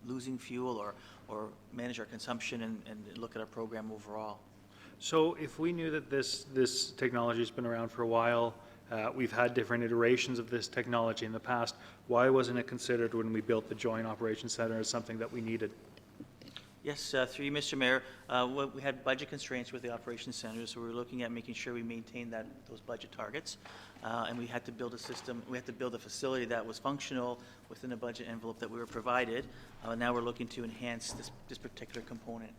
losing fuel or manage our consumption and look at our program overall. So if we knew that this technology's been around for a while, we've had different iterations of this technology in the past, why wasn't it considered when we built the Joint Operations Center as something that we needed? Yes, through you, Mr. Mayor, we had budget constraints with the operations center, so we were looking at making sure we maintained those budget targets, and we had to build a system. We had to build a facility that was functional within the budget envelope that we were provided. Now we're looking to enhance this particular component.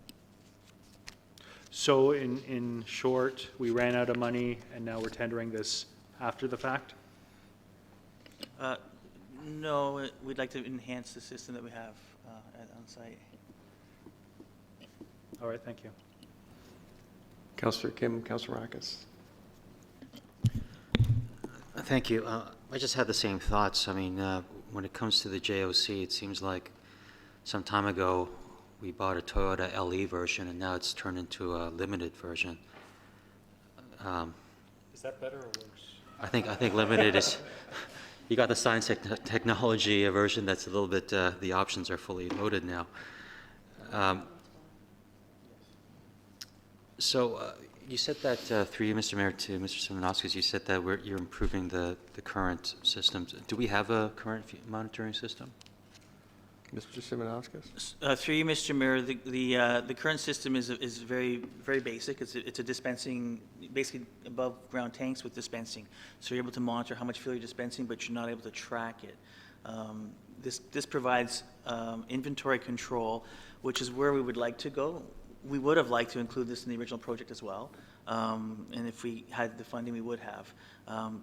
So in short, we ran out of money, and now we're tendering this after the fact? No, we'd like to enhance the system that we have on site. All right, thank you. Councillor Kim, Councillor Marcus. Thank you. I just had the same thoughts. I mean, when it comes to the JOC, it seems like some time ago we bought a Toyota LE version, and now it's turned into a limited version. Is that better or worse? I think limited is. You got the science technology version that's a little bit. The options are fully loaded now. So you said that through you, Mr. Mayor, to Mr. Simonoskis, you said that you're improving the current systems. Do we have a current monitoring system? Mr. Simonoskis? Through you, Mr. Mayor, the current system is very, very basic. It's a dispensing, basically above ground tanks with dispensing. So you're able to monitor how much fuel you're dispensing, but you're not able to track it. This provides inventory control, which is where we would like to go. We would have liked to include this in the original project as well, and if we had the funding, we would have.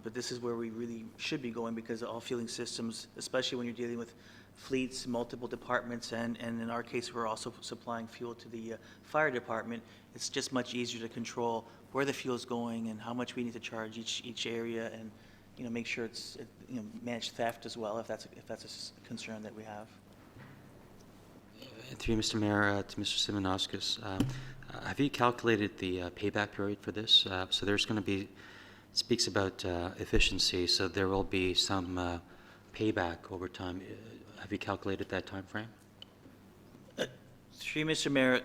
But this is where we really should be going, because all fueling systems, especially when you're dealing with fleets, multiple departments, and in our case, we're also supplying fuel to the fire department. It's just much easier to control where the fuel is going and how much we need to charge each area, and make sure it's manage theft as well, if that's a concern that we have. Through you, Mr. Mayor, to Mr. Simonoskis, have you calculated the payback period for this? So there's going to be, it speaks about efficiency, so there will be some payback over time. Have you calculated that time frame? Through you, Mr. Mayor,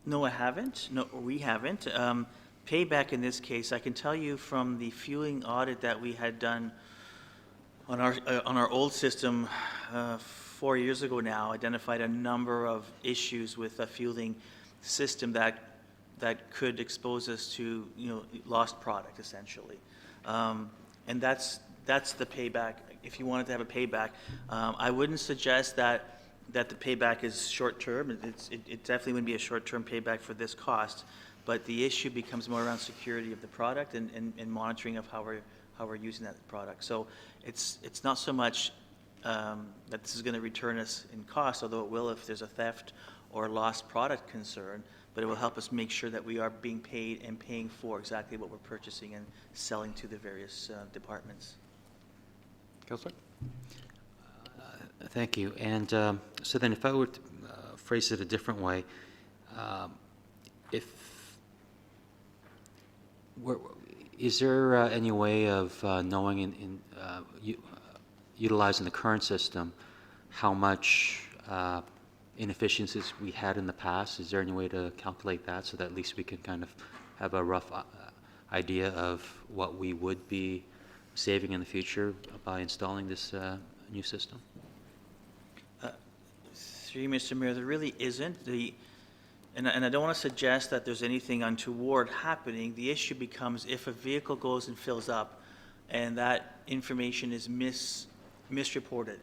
no, I haven't. No, we haven't. Payback in this case, I can tell you from the fueling audit that we had done on our old system 4 years ago now, identified a number of issues with a fueling system that could expose us to lost product essentially, and that's the payback. If you wanted to have a payback, I wouldn't suggest that the payback is short term. It definitely wouldn't be a short term payback for this cost, but the issue becomes more around security of the product and monitoring of how we're using that product. So it's not so much that this is going to return us in cost, although it will if there's a theft or lost product concern, but it will help us make sure that we are being paid and paying for exactly what we're purchasing and selling to the various departments. Councillor? Thank you. And so then if I were to phrase it a different way, is there any way of knowing utilizing the current system how much inefficiencies we had in the past? Is there any way to calculate that so that at least we can kind of have a rough idea of what we would be saving in the future by installing this new system? Through you, Mr. Mayor, there really isn't. And I don't want to suggest that there's anything untoward happening. The issue becomes if a vehicle goes and fills up and that information is misreported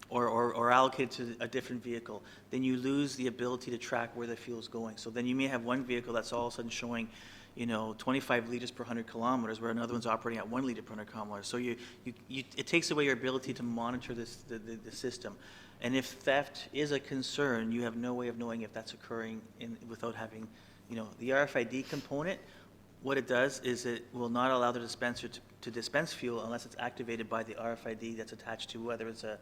or allocated to a different vehicle, then you lose the ability to track where the fuel is going. So then you may have one vehicle that's all of a sudden showing 25 liters per 100 kilometers, where another one's operating at 1 liter per 100 kilometers. So it takes away your ability to monitor the system. And if theft is a concern, you have no way of knowing if that's occurring without having, the RFID component. What it does is it will not allow the dispenser to dispense fuel unless it's activated by the RFID that's attached to whether it's a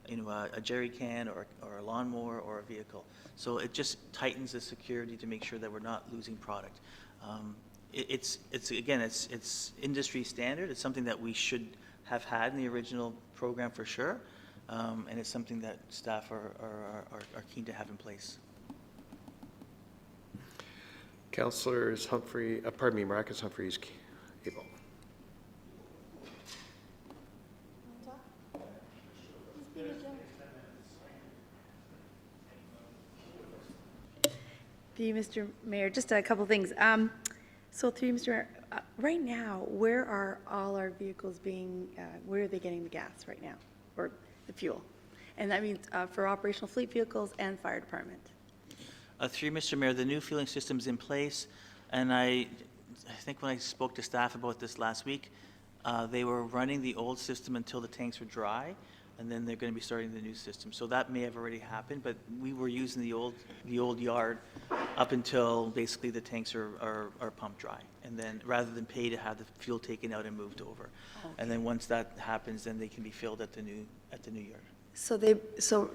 a jerry can or a lawnmower or a vehicle. So it just tightens the security to make sure that we're not losing product. It's industry standard. It's something that we should have had in the original program for sure, and it's something that staff are keen to have in place. Councillors Maracus, Humphreys, Abel. Through you, Mr. Mayor, just a couple things. So through you, Mr. Mayor, right now, where are all our vehicles being, where are they getting the gas right now, or the fuel? And that means for operational fleet vehicles and fire department. Through you, Mr. Mayor, the new fueling system's in place, and I think when I spoke to staff about this last week, they were running the old system until the tanks were dry, and then they're going to be starting the new system. So that may have already happened, but we were using the old yard up until basically the tanks are pumped dry, and then rather than pay to have the fuel taken out and moved over. Okay. And then once that happens, then they can be filled at the new yard. So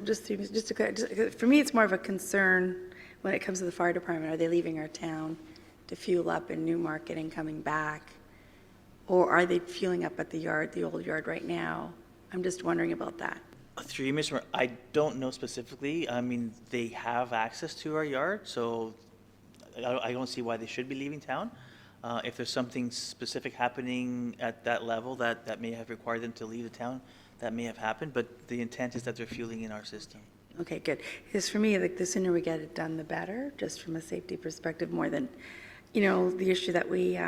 just to clarify, for me, it's more of a concern when it comes to the fire department. Are they leaving our town to fuel up in Newmarket and coming back? Or are they fueling up at the yard, the old yard right now? I'm just wondering about that. Through you, Mr. Mayor, I don't know specifically. I mean, they have access to our yard, so I don't see why they should be leaving town. If there's something specific happening at that level that may have required them to leave the town, that may have happened, but the intent is that they're fueling in our system. Okay, good. Because for me, like, the sooner we get it done, the better, just from a safety perspective, more than, the issue that we,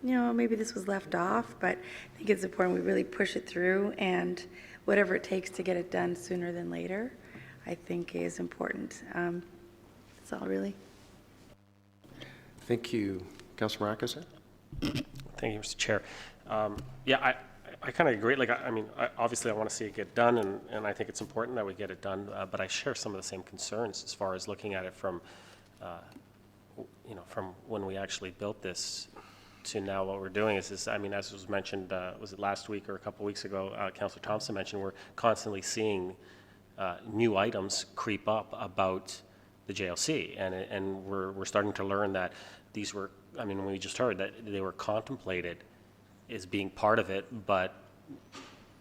maybe this was left off, but I think it's important we really push it through, and whatever it takes to get it done sooner than later, I think is important. That's all, really. Thank you. Councillor Maracus? Thank you, Mr. Chair. I kind of agree. Like, obviously I want to see it get done, and I think it's important that we get it done, but I share some of the same concerns as far as looking at it from, from when we actually built this to now what we're doing is as was mentioned, was it last week or a couple weeks ago, Councillor Thompson mentioned, we're constantly seeing new items creep up about the JLC, and we're starting to learn that these were, we just heard that they were contemplated as being part of it, but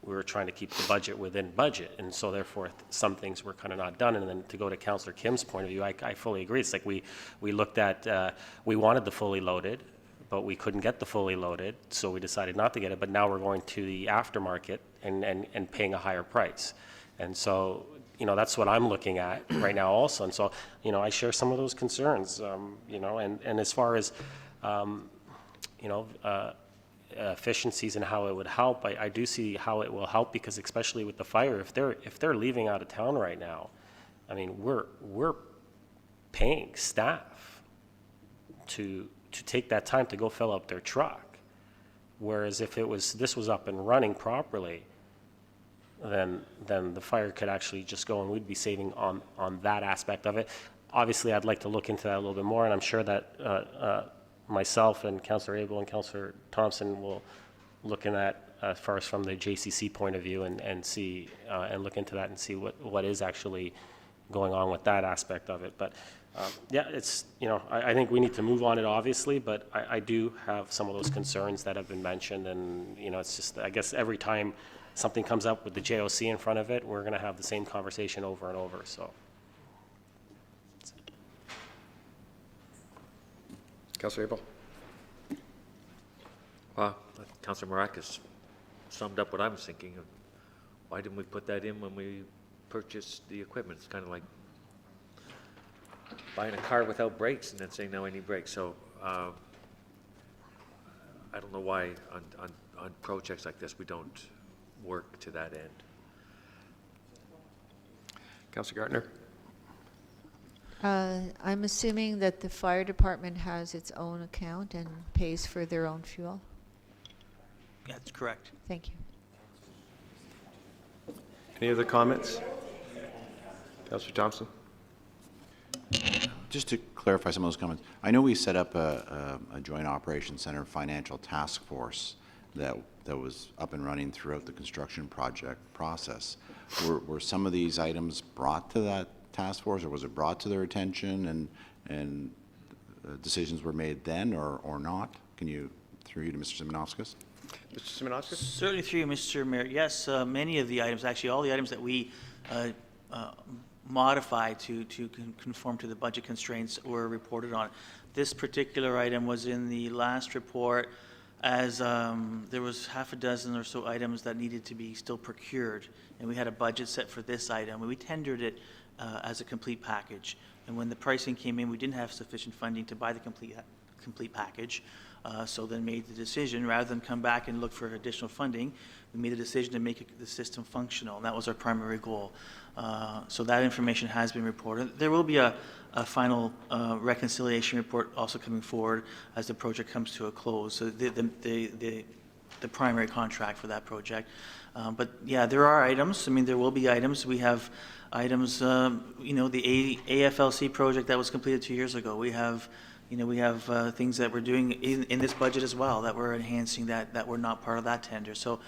we were trying to keep the budget within budget, and so therefore some things were kind of not done. And then to go to Councillor Kim's point of view, I fully agree. It's like we looked at, we wanted the fully loaded, but we couldn't get the fully loaded, so we decided not to get it, but now we're going to the aftermarket and paying a higher price. And so, that's what I'm looking at right now also. And so, I share some of those concerns, and as far as, efficiencies and how it would help, I do see how it will help, because especially with the fire, if they're leaving out of town right now, we're paying staff to take that time to go fill up their truck. Whereas if this was up and running properly, then the fire could actually just go, and we'd be saving on that aspect of it. Obviously, I'd like to look into that a little bit more, and I'm sure that myself and Councillor Abel and Councillor Thompson will look in that as far as from the JCC point of view and see and look into that and see what is actually going on with that aspect of it. But it's, I think we need to move on it, obviously, but I do have some of those concerns that have been mentioned, and it's just, I guess every time something comes up with the JOC in front of it, we're going to have the same conversation over and over. So. Councillor Abel? Well, Councillor Maracus summed up what I was thinking. Why didn't we put that in when we purchased the equipment? It's kind of like buying a car without brakes and then saying, now I need brakes. So I don't know why on projects like this we don't work to that end. Councillor Gartner? I'm assuming that the fire department has its own account and pays for their own fuel? That's correct. Thank you. Any other comments? Councillor Thompson? Just to clarify some of those comments, I know we set up a joint operations center financial task force that was up and running throughout the construction project process. Were some of these items brought to that task force, or was it brought to their attention and decisions were made then or not? Can you, through you to Mr. Simonovskis? Mr. Simonovskis? Certainly through you, Mr. Mayor. Yes, many of the items, actually all the items that we modified to conform to the budget constraints were reported on. This particular item was in the last report, as there was half a dozen or so items that needed to be still procured, and we had a budget set for this item, and we tendered it as a complete package. And when the pricing came in, we didn't have sufficient funding to buy the complete package, so then made the decision, rather than come back and look for additional funding, we made a decision to make the system functional, and that was our primary goal. So that information has been reported. There will be a final reconciliation report also coming forward as the project comes to a close. So the primary contract for that project. But yeah, there are items. I mean, there will be items. We have items, you know, the AFLC project that was completed 2 years ago. We have, you know, we have things that we're doing in this budget as well that we're enhancing that were not part of that tender. So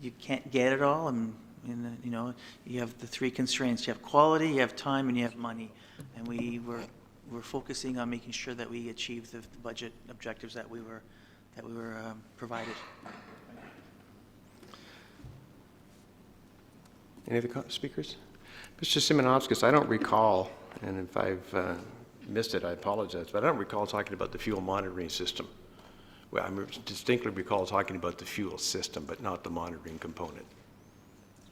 you can't get it all, and you know, you have the three constraints. You have quality, you have time, and you have money. And we're focusing on making sure that we achieve the budget objectives that we were provided. Any other speakers? Mr. Simonovskis, I don't recall, and if I've missed it, I apologize, but I don't recall talking about the fuel monitoring system. Well, I distinctly recall talking about the fuel system, but not the monitoring component.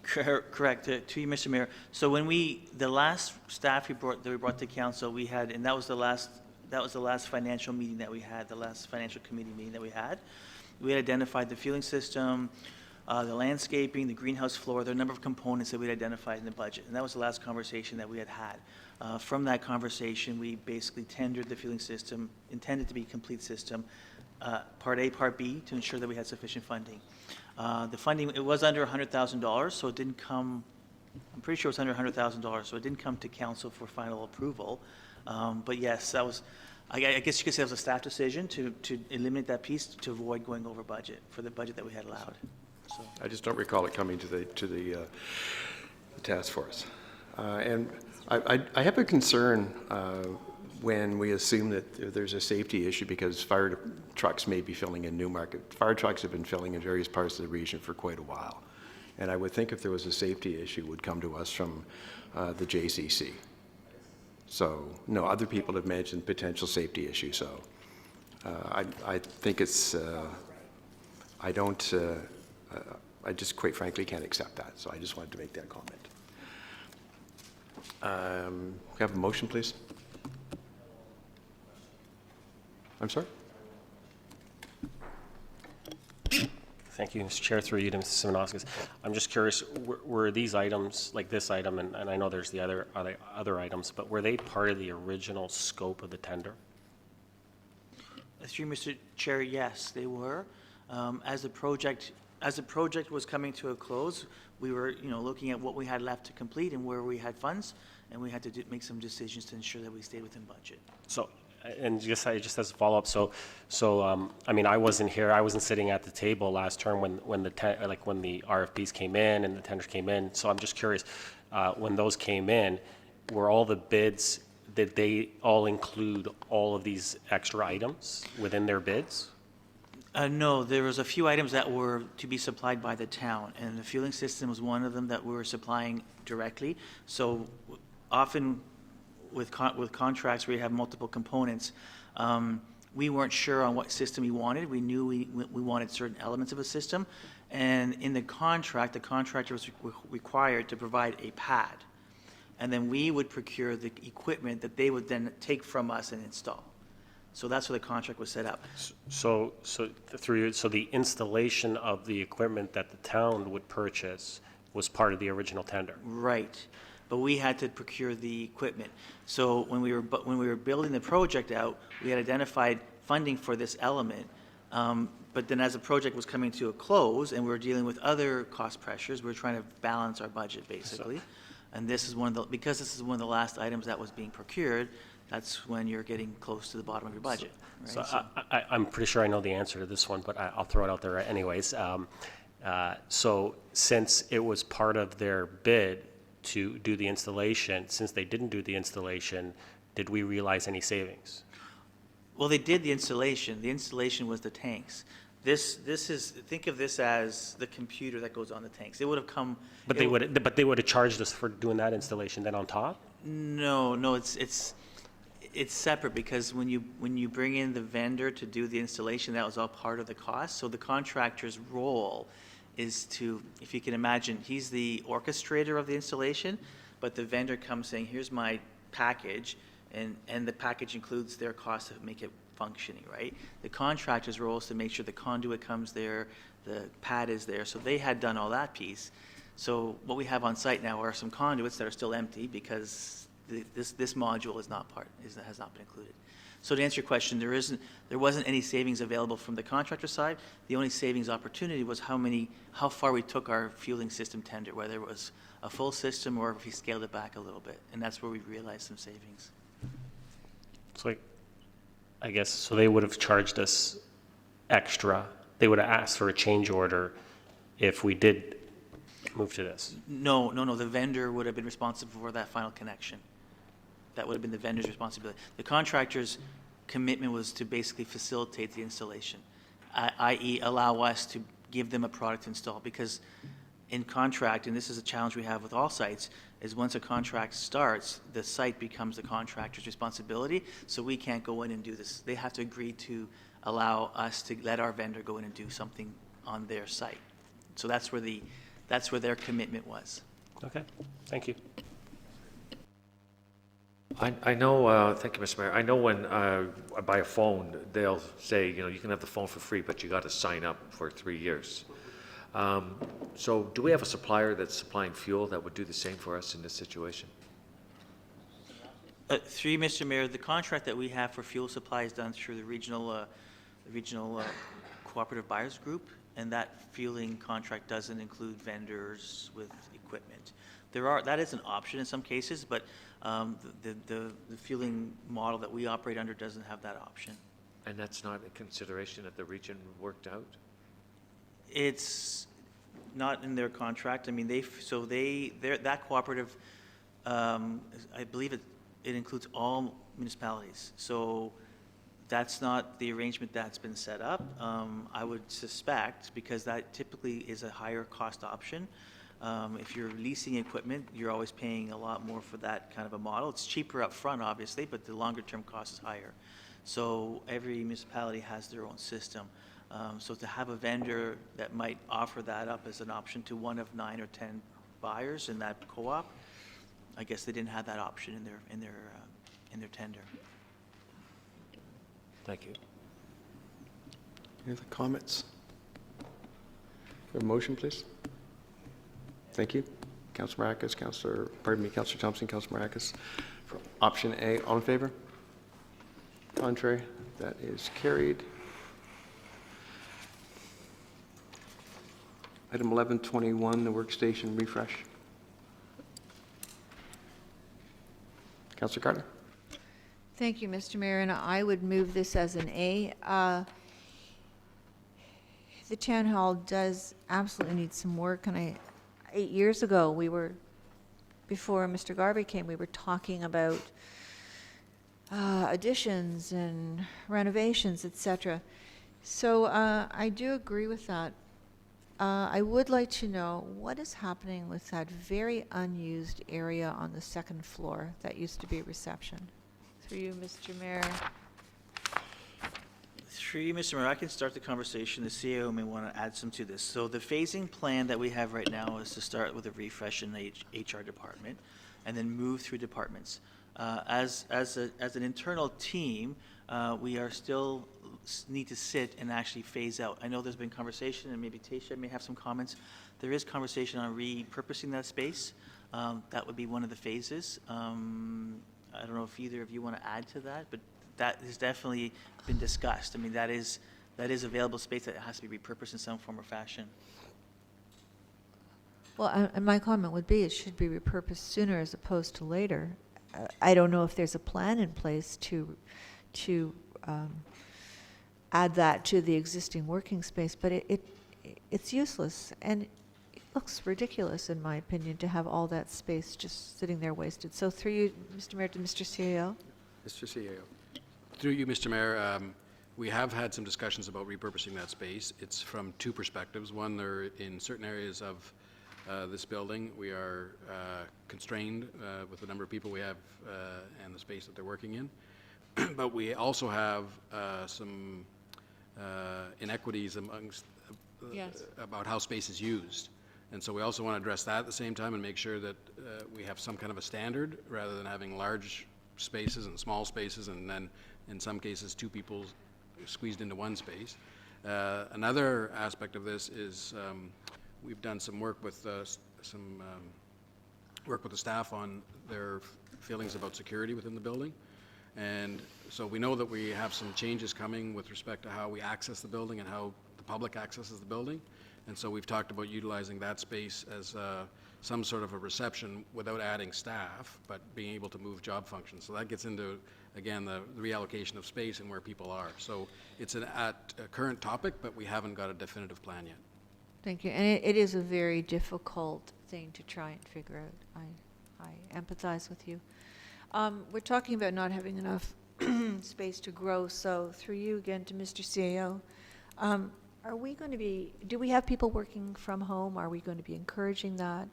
Correct. To you, Mr. Mayor. So when the last staff report that we brought to council, we had, and that was the last financial meeting that we had, the last financial committee meeting that we had. We had identified the fueling system, the landscaping, the greenhouse floor. There are a number of components that we had identified in the budget, and that was the last conversation that we had had. From that conversation, we basically tendered the fueling system, intended to be a complete system, Part A, Part B, to ensure that we had sufficient funding. The funding, it was under $100,000, so it didn't come, I'm pretty sure it was under $100,000, so it didn't come to council for final approval. But yes, that was, I guess you could say it was a staff decision to eliminate that piece to avoid going over budget for the budget that we had allowed. So. I just don't recall it coming to the task force. And I have a concern when we assume that there's a safety issue because fire trucks may be filling in Newmarket. Fire trucks have been filling in various parts of the region for quite a while. And I would think if there was a safety issue, it would come to us from the JCC. So, no, other people have mentioned potential safety issues. So I think it's, I don't, I just quite frankly can't accept that. So I just wanted to make that comment. Can I have a motion, please? I'm sorry? Thank you, Mr. Chair, through you to Mr. Simonovskis. I'm just curious, were these items, like this item, and I know there's the other items, but were they part of the original scope of the tender? Through Mr. Chair, yes, they were. As the project was coming to a close, we were, you know, looking at what we had left to complete and where we had funds, and we had to make some decisions to ensure that we stayed within budget. So, and just as a follow-up, so I mean, I wasn't here, I wasn't sitting at the table last term when the RFPs came in and the tenders came in. So I'm just curious, when those came in, were all the bids, did they all include all of these extra items within their bids? No, there was a few items that were to be supplied by the town, and the fueling system was one of them that we were supplying directly. So often with contracts where you have multiple components, we weren't sure on what system we wanted. We knew we wanted certain elements of a system, and in the contract, the contractor was required to provide a pad, and then we would procure the equipment that they would then take from us and install. So that's where the contract was set up. So the installation of the equipment that the town would purchase was part of the original tender? Right, but we had to procure the equipment. So when we were building the project out, we had identified funding for this element. But then as the project was coming to a close and we were dealing with other cost pressures, we were trying to balance our budget basically. And this is because this is one of the last items that was being procured, that's when you're getting close to the bottom of your budget. So I'm pretty sure I know the answer to this one, but I'll throw it out there anyways. So since it was part of their bid to do the installation, since they didn't do the installation, did we realize any savings? Well, they did the installation. The installation was the tanks. This is, think of this as the computer that goes on the tanks. It would have come. But they would have charged us for doing that installation then on top? No, it's separate because when you bring in the vendor to do the installation, that was all part of the cost. So the contractor's role is to, if you can imagine, he's the orchestrator of the installation, but the vendor comes saying, here's my package, and the package includes their cost to make it functioning, right? The contractor's role is to make sure the conduit comes there, the pad is there, so they had done all that piece. So what we have on site now are some conduits that are still empty because this module is not has not been included. So to answer your question, there wasn't any savings available from the contractor side. The only savings opportunity was how far we took our fueling system tender, whether it was a full system or if we scaled it back a little bit, and that's where we realized some savings. So I guess, so they would have charged us extra. They would have asked for a change order if we did move to this. No, the vendor would have been responsible for that final connection. That would have been the vendor's responsibility. The contractor's commitment was to basically facilitate the installation, i.e. allow us to give them a product to install, because in contract, and this is a challenge we have with all sites, is once a contract starts, the site becomes the contractor's responsibility, so we can't go in and do this. They have to agree to allow us to let our vendor go in and do something on their site. So that's where their commitment was. Okay, thank you. I know, thank you, Mr. Mayor. I know when I buy a phone, they'll say, you can have the phone for free, but you got to sign up for 3 years. So do we have a supplier that's supplying fuel that would do the same for us in this situation? Through you, Mr. Mayor, the contract that we have for fuel supply is done through the regional cooperative buyers group, and that fueling contract doesn't include vendors with equipment. That is an option in some cases, but the fueling model that we operate under doesn't have that option. And that's not a consideration that the region worked out? It's not in their contract. I mean, that cooperative, I believe it includes all municipalities. So that's not the arrangement that's been set up. I would suspect, because that typically is a higher cost option. If you're leasing equipment, you're always paying a lot more for that kind of a model. It's cheaper up front, obviously, but the longer term cost is higher. So every municipality has their own system. So to have a vendor that might offer that up as an option to one of 9 or 10 buyers in that co-op, I guess they didn't have that option in their tender. Thank you. Any other comments? Have a motion, please? Thank you. Councilor Maracus, Councilor Thompson, Councilor Maracus. For option A, all in favor? Contrary? That is carried. Item 1121, the workstation refresh. Councilor Carter. Thank you, Mr. Mayor, and I would move this as an A. The town hall does absolutely need some work, and 8 years ago, before Mr. Garvey came, we were talking about additions and renovations, etc. So I do agree with that. I would like to know what is happening with that very unused area on the second floor that used to be reception. Through you, Mr. Mayor. Through you, Mr. Mayor, I can start the conversation. The CAO may want to add some to this. So the phasing plan that we have right now is to start with a refresh in the HR department and then move through departments. As an internal team, we are still need to sit and actually phase out. I know there's been conversation, and maybe Taysha may have some comments. There is conversation on repurposing that space. That would be one of the phases. I don't know if either of you want to add to that, but that has definitely been discussed. I mean, that is available space that has to be repurposed in some form or fashion. Well, and my comment would be it should be repurposed sooner as opposed to later. I don't know if there's a plan in place to add that to the existing working space, but it it's useless. And it looks ridiculous, in my opinion, to have all that space just sitting there wasted. So through you, Mr. Mayor, to Mr. CAO. Mr. CAO. Through you, Mr. Mayor, we have had some discussions about repurposing that space. It's from two perspectives. One, there in certain areas of this building, we are constrained with the number of people we have and the space that they're working in. But we also have some inequities amongst about how space is used. And so we also want to address that at the same time and make sure that we have some kind of a standard rather than having large spaces and small spaces and then in some cases two people squeezed into one space. Another aspect of this is we've done some work with work with the staff on their feelings about security within the building. And so we know that we have some changes coming with respect to how we access the building and how the public accesses the building. And so we've talked about utilizing that space as some sort of a reception without adding staff, but being able to move job functions. So that gets into, again, the reallocation of space and where people are. So it's a current topic, but we haven't got a definitive plan yet. Thank you. And it is a very difficult thing to try and figure out. I empathize with you. We're talking about not having enough space to grow, so through you again to Mr. CAO, are we going to be, do we have people working from home? Are we going to be encouraging that?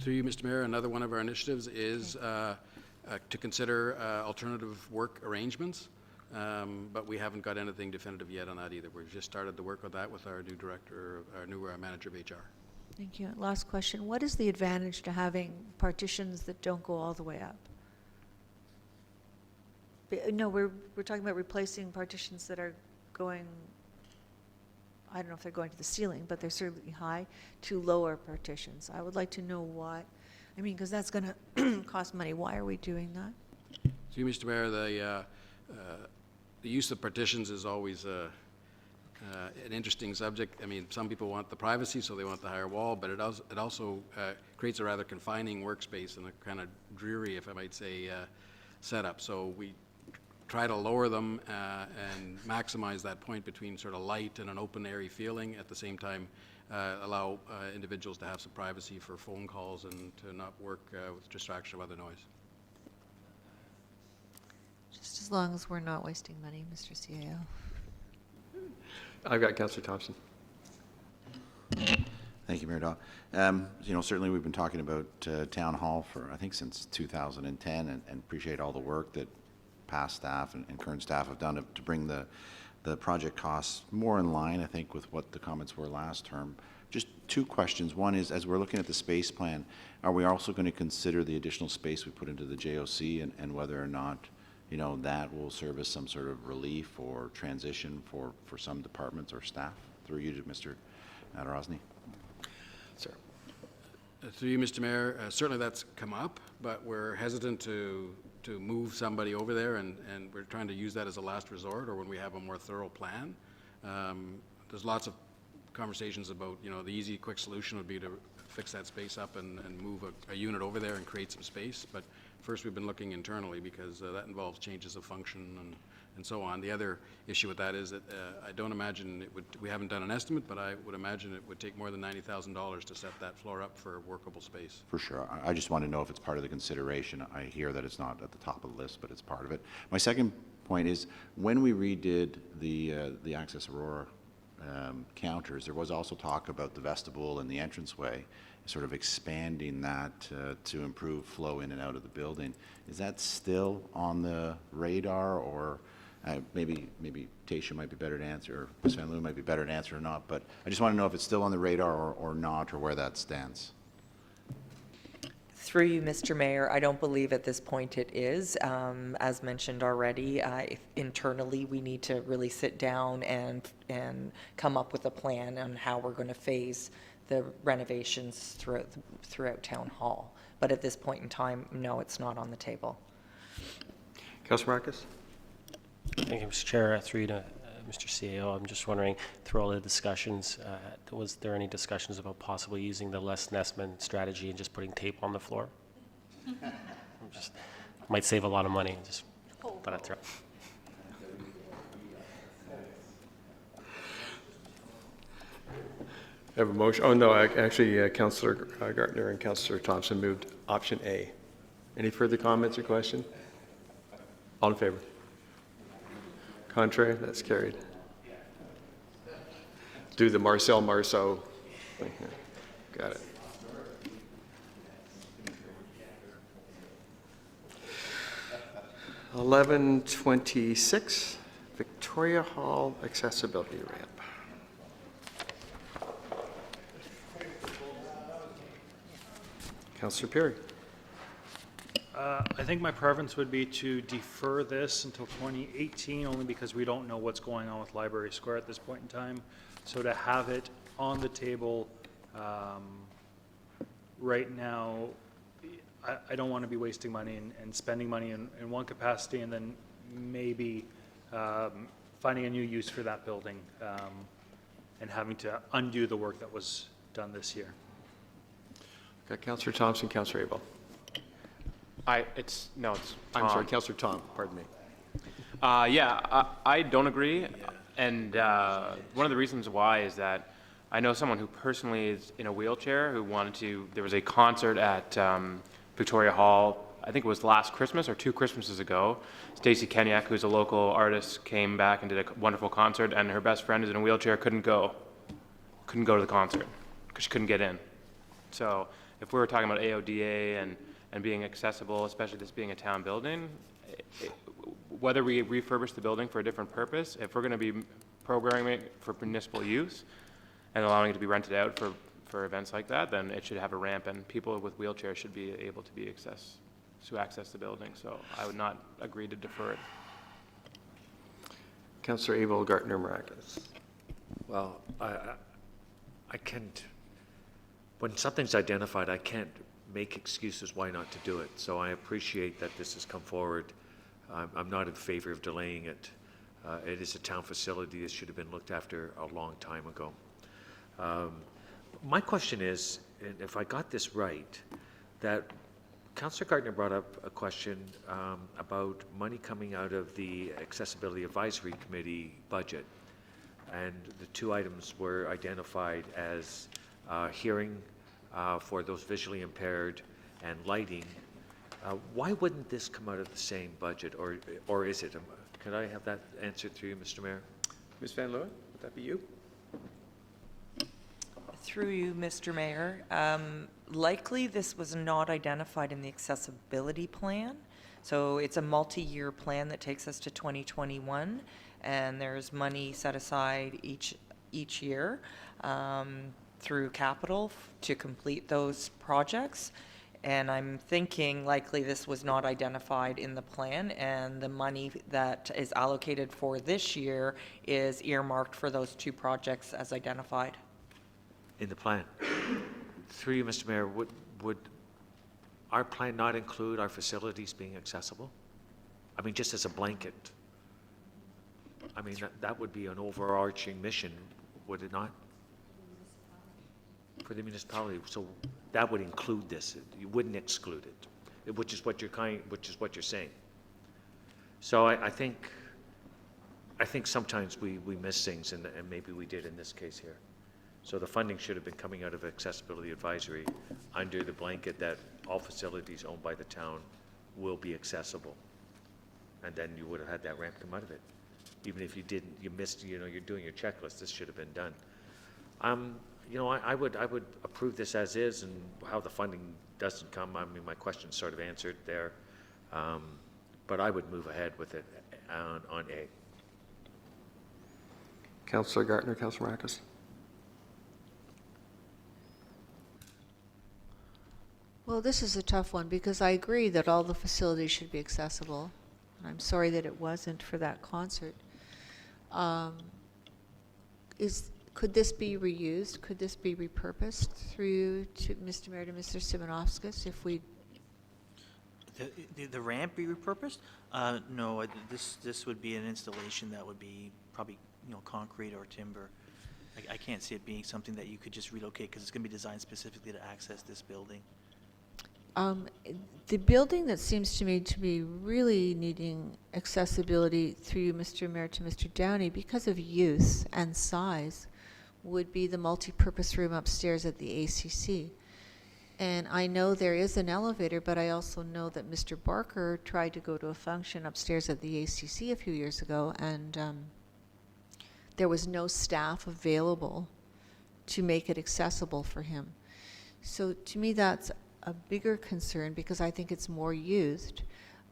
Through you, Mr. Mayor, another one of our initiatives is to consider alternative work arrangements, but we haven't got anything definitive yet on that either. We've just started to work on that with our new director, our new manager of HR. Thank you. Last question. What is the advantage to having partitions that don't go all the way up? No, we're talking about replacing partitions that are going, I don't know if they're going to the ceiling, but they're certainly high, to lower partitions. I would like to know why. I mean, because that's going to cost money. Why are we doing that? So, you, Mr. Mayor, the use of partitions is always an interesting subject. I mean, some people want the privacy, so they want the higher wall, but it also creates a rather confining workspace and a kind of dreary, if I might say, setup. So we try to lower them and maximize that point between sort of light and an open, airy feeling, at the same time allow individuals to have some privacy for phone calls and to not work with distraction of other noise. Just as long as we're not wasting money, Mr. CAO. I've got Councillor Thompson. Thank you, Mayor Daw. Certainly we've been talking about Town Hall for, I think, since 2010 and appreciate all the work that past staff and current staff have done to bring the project costs more in line, I think, with what the comments were last term. Just two questions. One is, as we're looking at the space plan, are we also going to consider the additional space we put into the JOC and whether or not that will serve as some sort of relief or transition for some departments or staff? Through you to Mr. Rosny. Sir. Through you, Mr. Mayor, certainly that's come up, but we're hesitant to move somebody over there, and we're trying to use that as a last resort or when we have a more thorough plan. There's lots of conversations about, the easy, quick solution would be to fix that space up and move a unit over there and create some space, but first we've been looking internally because that involves changes of function and so on. The other issue with that is that I don't imagine we haven't done an estimate, but I would imagine it would take more than $90,000 to set that floor up for workable space. For sure. I just want to know if it's part of the consideration. I hear that it's not at the top of the list, but it's part of it. My second point is, when we redid the Access Aurora counters, there was also talk about the vestibule and the entranceway, sort of expanding that to improve flow in and out of the building. Is that still on the radar, or maybe Tasha might be better to answer, or Ms. Van Loon might be better to answer or not, but I just want to know if it's still on the radar or not, or where that stands. Through you, Mr. Mayor, I don't believe at this point it is. As mentioned already, internally we need to really sit down and come up with a plan on how we're going to phase the renovations throughout Town Hall. But at this point in time, no, it's not on the table. Councillor Marcus. Thank you, Mr. Chair. Through you to Mr. CAO, I'm just wondering, through all the discussions, was there any discussions about possibly using the Les Nessman strategy and just putting tape on the floor? Might save a lot of money. Just thought I'd throw. Have a motion, oh, no, actually, Councillor Gartner and Councillor Thompson moved option A. Any further comments or question? All in favor? Contrary? That's carried. Do the Marcel Marceau thing here. Got it. $11.26, Victoria Hall accessibility ramp. Councillor Perry. I think my preference would be to defer this until 2018, only because we don't know what's going on with Library Square at this point in time. So to have it on the table right now, I don't want to be wasting money and spending money in one capacity and then maybe finding a new use for that building and having to undo the work that was done this year. Got Councillor Thompson, Councillor Abel. It's Tom. I'm sorry, Councillor Tom, pardon me. I don't agree. And one of the reasons why is that I know someone who personally is in a wheelchair who wanted to, there was a concert at Victoria Hall, I think it was last Christmas or 2 Christmases ago. Stacey Kenyak, who's a local artist, came back and did a wonderful concert, and her best friend is in a wheelchair, couldn't go to the concert because she couldn't get in. So if we were talking about AODA and being accessible, especially this being a town building, whether we refurbish the building for a different purpose, if we're going to be programming it for municipal use and allowing it to be rented out for events like that, then it should have a ramp, and people with wheelchairs should be able to access the building. So I would not agree to defer it. Councillor Abel, Gartner, Maracas. Well, I can't, when something's identified, I can't make excuses why not to do it. So I appreciate that this has come forward. I'm not in favor of delaying it. It is a town facility. This should have been looked after a long time ago. My question is, and if I got this right, that Councillor Gartner brought up a question about money coming out of the Accessibility Advisory Committee budget. And the 2 items were identified as hearing for those visually impaired and lighting. Why wouldn't this come out of the same budget, or is it? Could I have that answered through you, Mr. Mayor? Ms. Van Leeuwen, would that be you? Through you, Mr. Mayor. Likely this was not identified in the accessibility plan. So it's a multi-year plan that takes us to 2021, and there's money set aside each year through capital to complete those projects. And I'm thinking likely this was not identified in the plan, and the money that is allocated for this year is earmarked for those 2 projects as identified. In the plan. Through you, Mr. Mayor, would our plan not include our facilities being accessible? I mean, just as a blanket. I mean, that would be an overarching mission, would it not? For the municipality. So that would include this. You wouldn't exclude it, which is what you're saying. So I think sometimes we miss things, and maybe we did in this case here. So the funding should have been coming out of Accessibility Advisory under the blanket that all facilities owned by the town will be accessible. And then you would have had that ramp come out of it. Even if you didn't, you missed, you're doing your checklist, this should have been done. I would approve this as is, and how the funding doesn't come, I mean, my question's sort of answered there. But I would move ahead with it on A. Councillor Gartner, Councillor Maracas. Well, this is a tough one because I agree that all the facilities should be accessible. I'm sorry that it wasn't for that concert. Could this be reused? Could this be repurposed through to Mr. Mayor to Mr. Simonovskis if we? The ramp be repurposed? No, this would be an installation that would be probably concrete or timber. I can't see it being something that you could just relocate because it's going to be designed specifically to access this building. The building that seems to me to be really needing accessibility through Mr. Mayor to Mr. Downey because of use and size would be the multipurpose room upstairs at the ACC. And I know there is an elevator, but I also know that Mr. Barker tried to go to a function upstairs at the ACC a few years ago, and there was no staff available to make it accessible for him. So to me, that's a bigger concern because I think it's more used.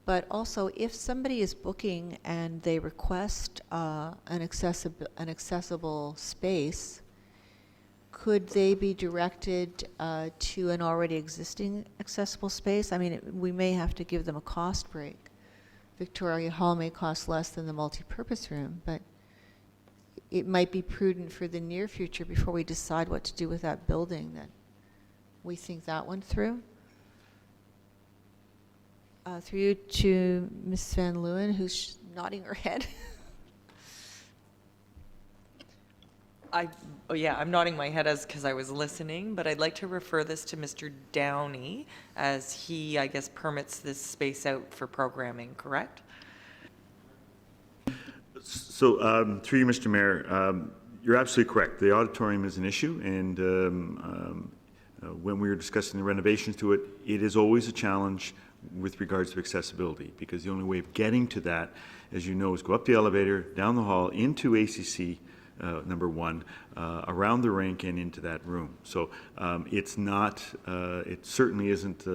But also, if somebody is booking and they request an accessible space, could they be directed to an already existing accessible space? I mean, we may have to give them a cost break. Victoria Hall may cost less than the multipurpose room, but it might be prudent for the near future before we decide what to do with that building that we think that one through. Through you to Ms. Van Leeuwen, who's nodding her head. I'm nodding my head because I was listening, but I'd like to refer this to Mr. Downey as he, I guess, permits this space out for programming, correct? So, through you, Mr. Mayor, you're absolutely correct. The auditorium is an issue, and when we were discussing the renovations to it, it is always a challenge with regards to accessibility, because the only way of getting to that, as you know, is go up the elevator, down the hall, into ACC number 1, around the rink and into that room. So it's not, it certainly isn't,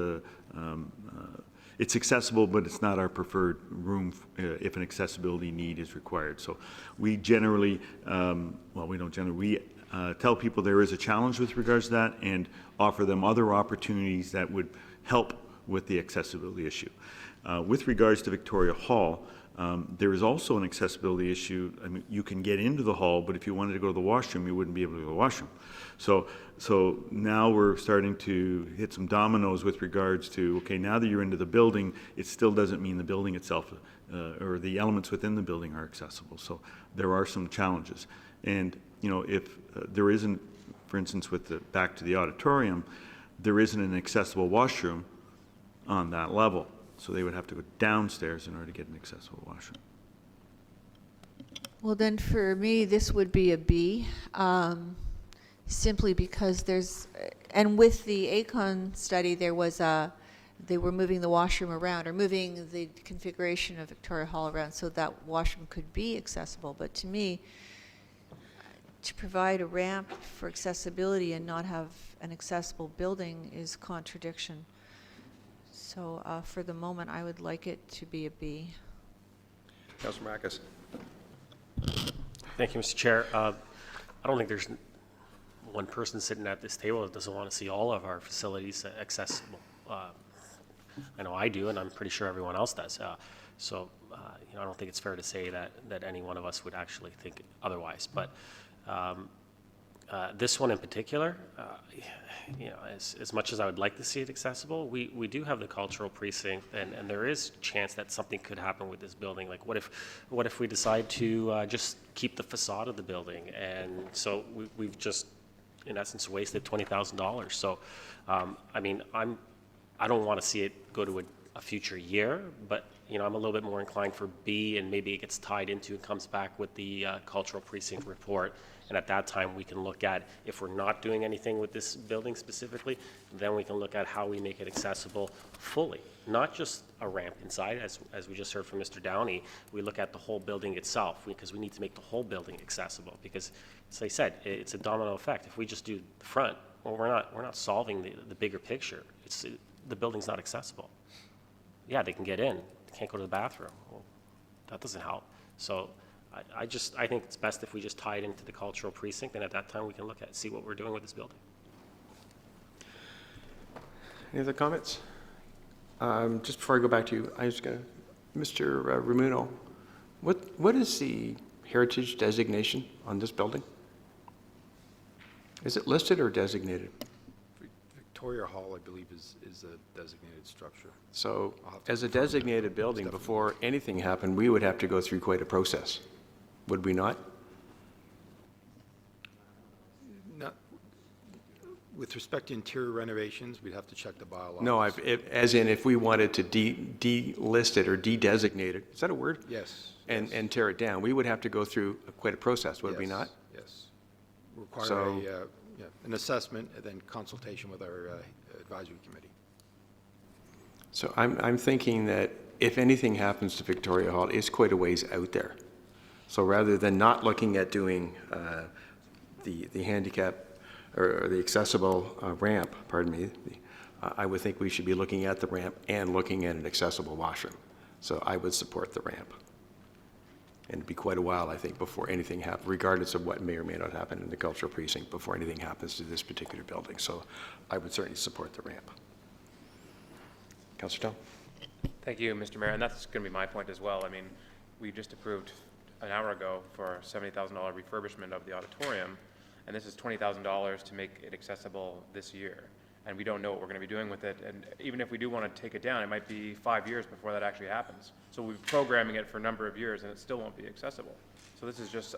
it's accessible, but it's not our preferred room if an accessibility need is required. So we generally, well, we don't generally, we tell people there is a challenge with regards to that and offer them other opportunities that would help with the accessibility issue. With regards to Victoria Hall, there is also an accessibility issue. I mean, you can get into the hall, but if you wanted to go to the washroom, you wouldn't be able to go to the washroom. So now we're starting to hit some dominoes with regards to, okay, now that you're into the building, it still doesn't mean the building itself or the elements within the building are accessible. So there are some challenges. And, you know, if there isn't, for instance, with the, back to the auditorium, there isn't an accessible washroom on that level. So they would have to go downstairs in order to get an accessible washroom. Well, then for me, this would be a B, simply because there's, and with the ACON study, there was a, they were moving the washroom around or moving the configuration of Victoria Hall around so that washroom could be accessible. But to me, to provide a ramp for accessibility and not have an accessible building is contradiction. So for the moment, I would like it to be a B. Councilor Marcus. Thank you, Mr. Chair. I don't think there's one person sitting at this table that doesn't want to see all of our facilities accessible. I know I do, and I'm pretty sure everyone else does. So, you know, I don't think it's fair to say that any one of us would actually think otherwise. But this one in particular, you know, as much as I would like to see it accessible, we do have the cultural precinct, and there is chance that something could happen with this building. Like, what if we decide to just keep the facade of the building, and so we've just, in essence, wasted $20,000. So, I mean, I don't want to see it go to a future year, but you know, I'm a little bit more inclined for B, and maybe it gets tied into and comes back with the cultural precinct report. And at that time, we can look at, if we're not doing anything with this building specifically, then we can look at how we make it accessible fully, not just a ramp inside, as we just heard from Mr. Downey. We look at the whole building itself, because we need to make the whole building accessible. Because, as I said, it's a domino effect. If we just do the front, well, we're not solving the bigger picture. The building's not accessible. Yeah, they can get in, they can't go to the bathroom. Well, that doesn't help. So I think it's best if we just tie it into the cultural precinct, and at that time we can look at, see what we're doing with this building. Any other comments? Just before I go back to you, I was going to, Mr. Ramuno, what is the heritage designation on this building? Is it listed or designated? Victoria Hall, I believe, is a designated structure. So as a designated building, before anything happened, we would have to go through quite a process, would we not? Not, with respect to interior renovations, we'd have to check the bylaws. No, as in if we wanted to delist it or de-designate it, is that a word? Yes. And tear it down, we would have to go through quite a process, would we not? Yes. require So- an assessment and then consultation with our advisory committee. So I'm thinking that if anything happens to Victoria Hall, it's quite a ways out there. So rather than not looking at doing the handicap or the accessible ramp, pardon me, I would think we should be looking at the ramp and looking at an accessible washroom. So I would support the ramp. And it'd be quite a while, I think, before anything happens, regardless of what may or may not happen in the cultural precinct, before anything happens to this particular building. So I would certainly support the ramp. Councillor Tom? Thank you, Mr. Mayor, and that's going to be my point as well. I mean, we just approved an hour ago for $70,000 refurbishment of the auditorium, and this is $20,000 to make it accessible this year. And we don't know what we're going to be doing with it, and even if we do want to take it down, it might be 5 years before that actually happens. So we're programming it for a number of years, and it still won't be accessible. So this is just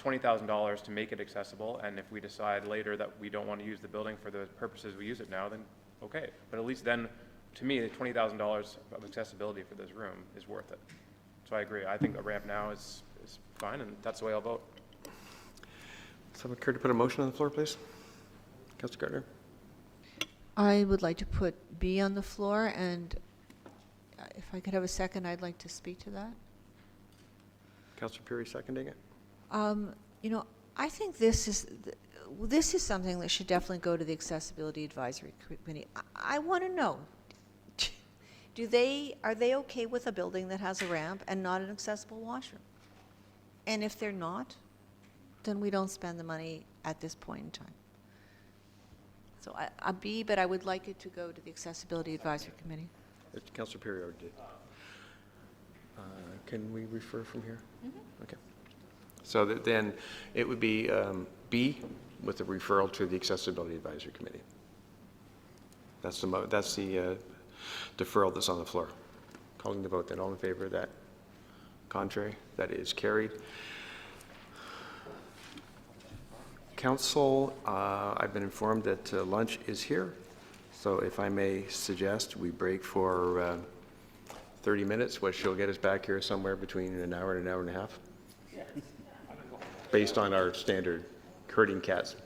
$20,000 to make it accessible, and if we decide later that we don't want to use the building for the purposes we use it now, then okay. But at least then, to me, the $20,000 of accessibility for this room is worth it. So I agree. I think a ramp now is fine, and that's the way I'll vote. Someone care to put a motion on the floor, please? Councillor Gardner? I would like to put B on the floor, and if I could have a second, I'd like to speak to that. Councillor Perry seconding it? You know, I think this is something that should definitely go to the Accessibility Advisory Committee. I want to know, are they okay with a building that has a ramp and not an accessible washroom? And if they're not, then we don't spend the money at this point in time. So a B, but I would like it to go to the Accessibility Advisory Committee. Councillor Perry already did. Can we refer from here? Okay. So then it would be B with the referral to the Accessibility Advisory Committee. That's the deferral that's on the floor. Calling the vote then. All in favor of that? Contrary? That is carried. Council, I've been informed that lunch is here. So if I may suggest, we break for 30 minutes, which will get us back here somewhere between an hour and a half. Based on our standard herding cats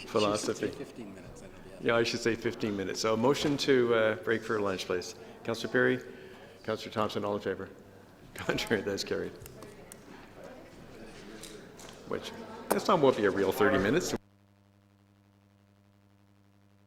philosophy. 15 minutes. Yeah, I should say 15 minutes. So a motion to break for lunch, please. Councillor Perry, Councillor Thompson, all in favor? Contrary, that's carried. Which, this time won't be a real 30 minutes.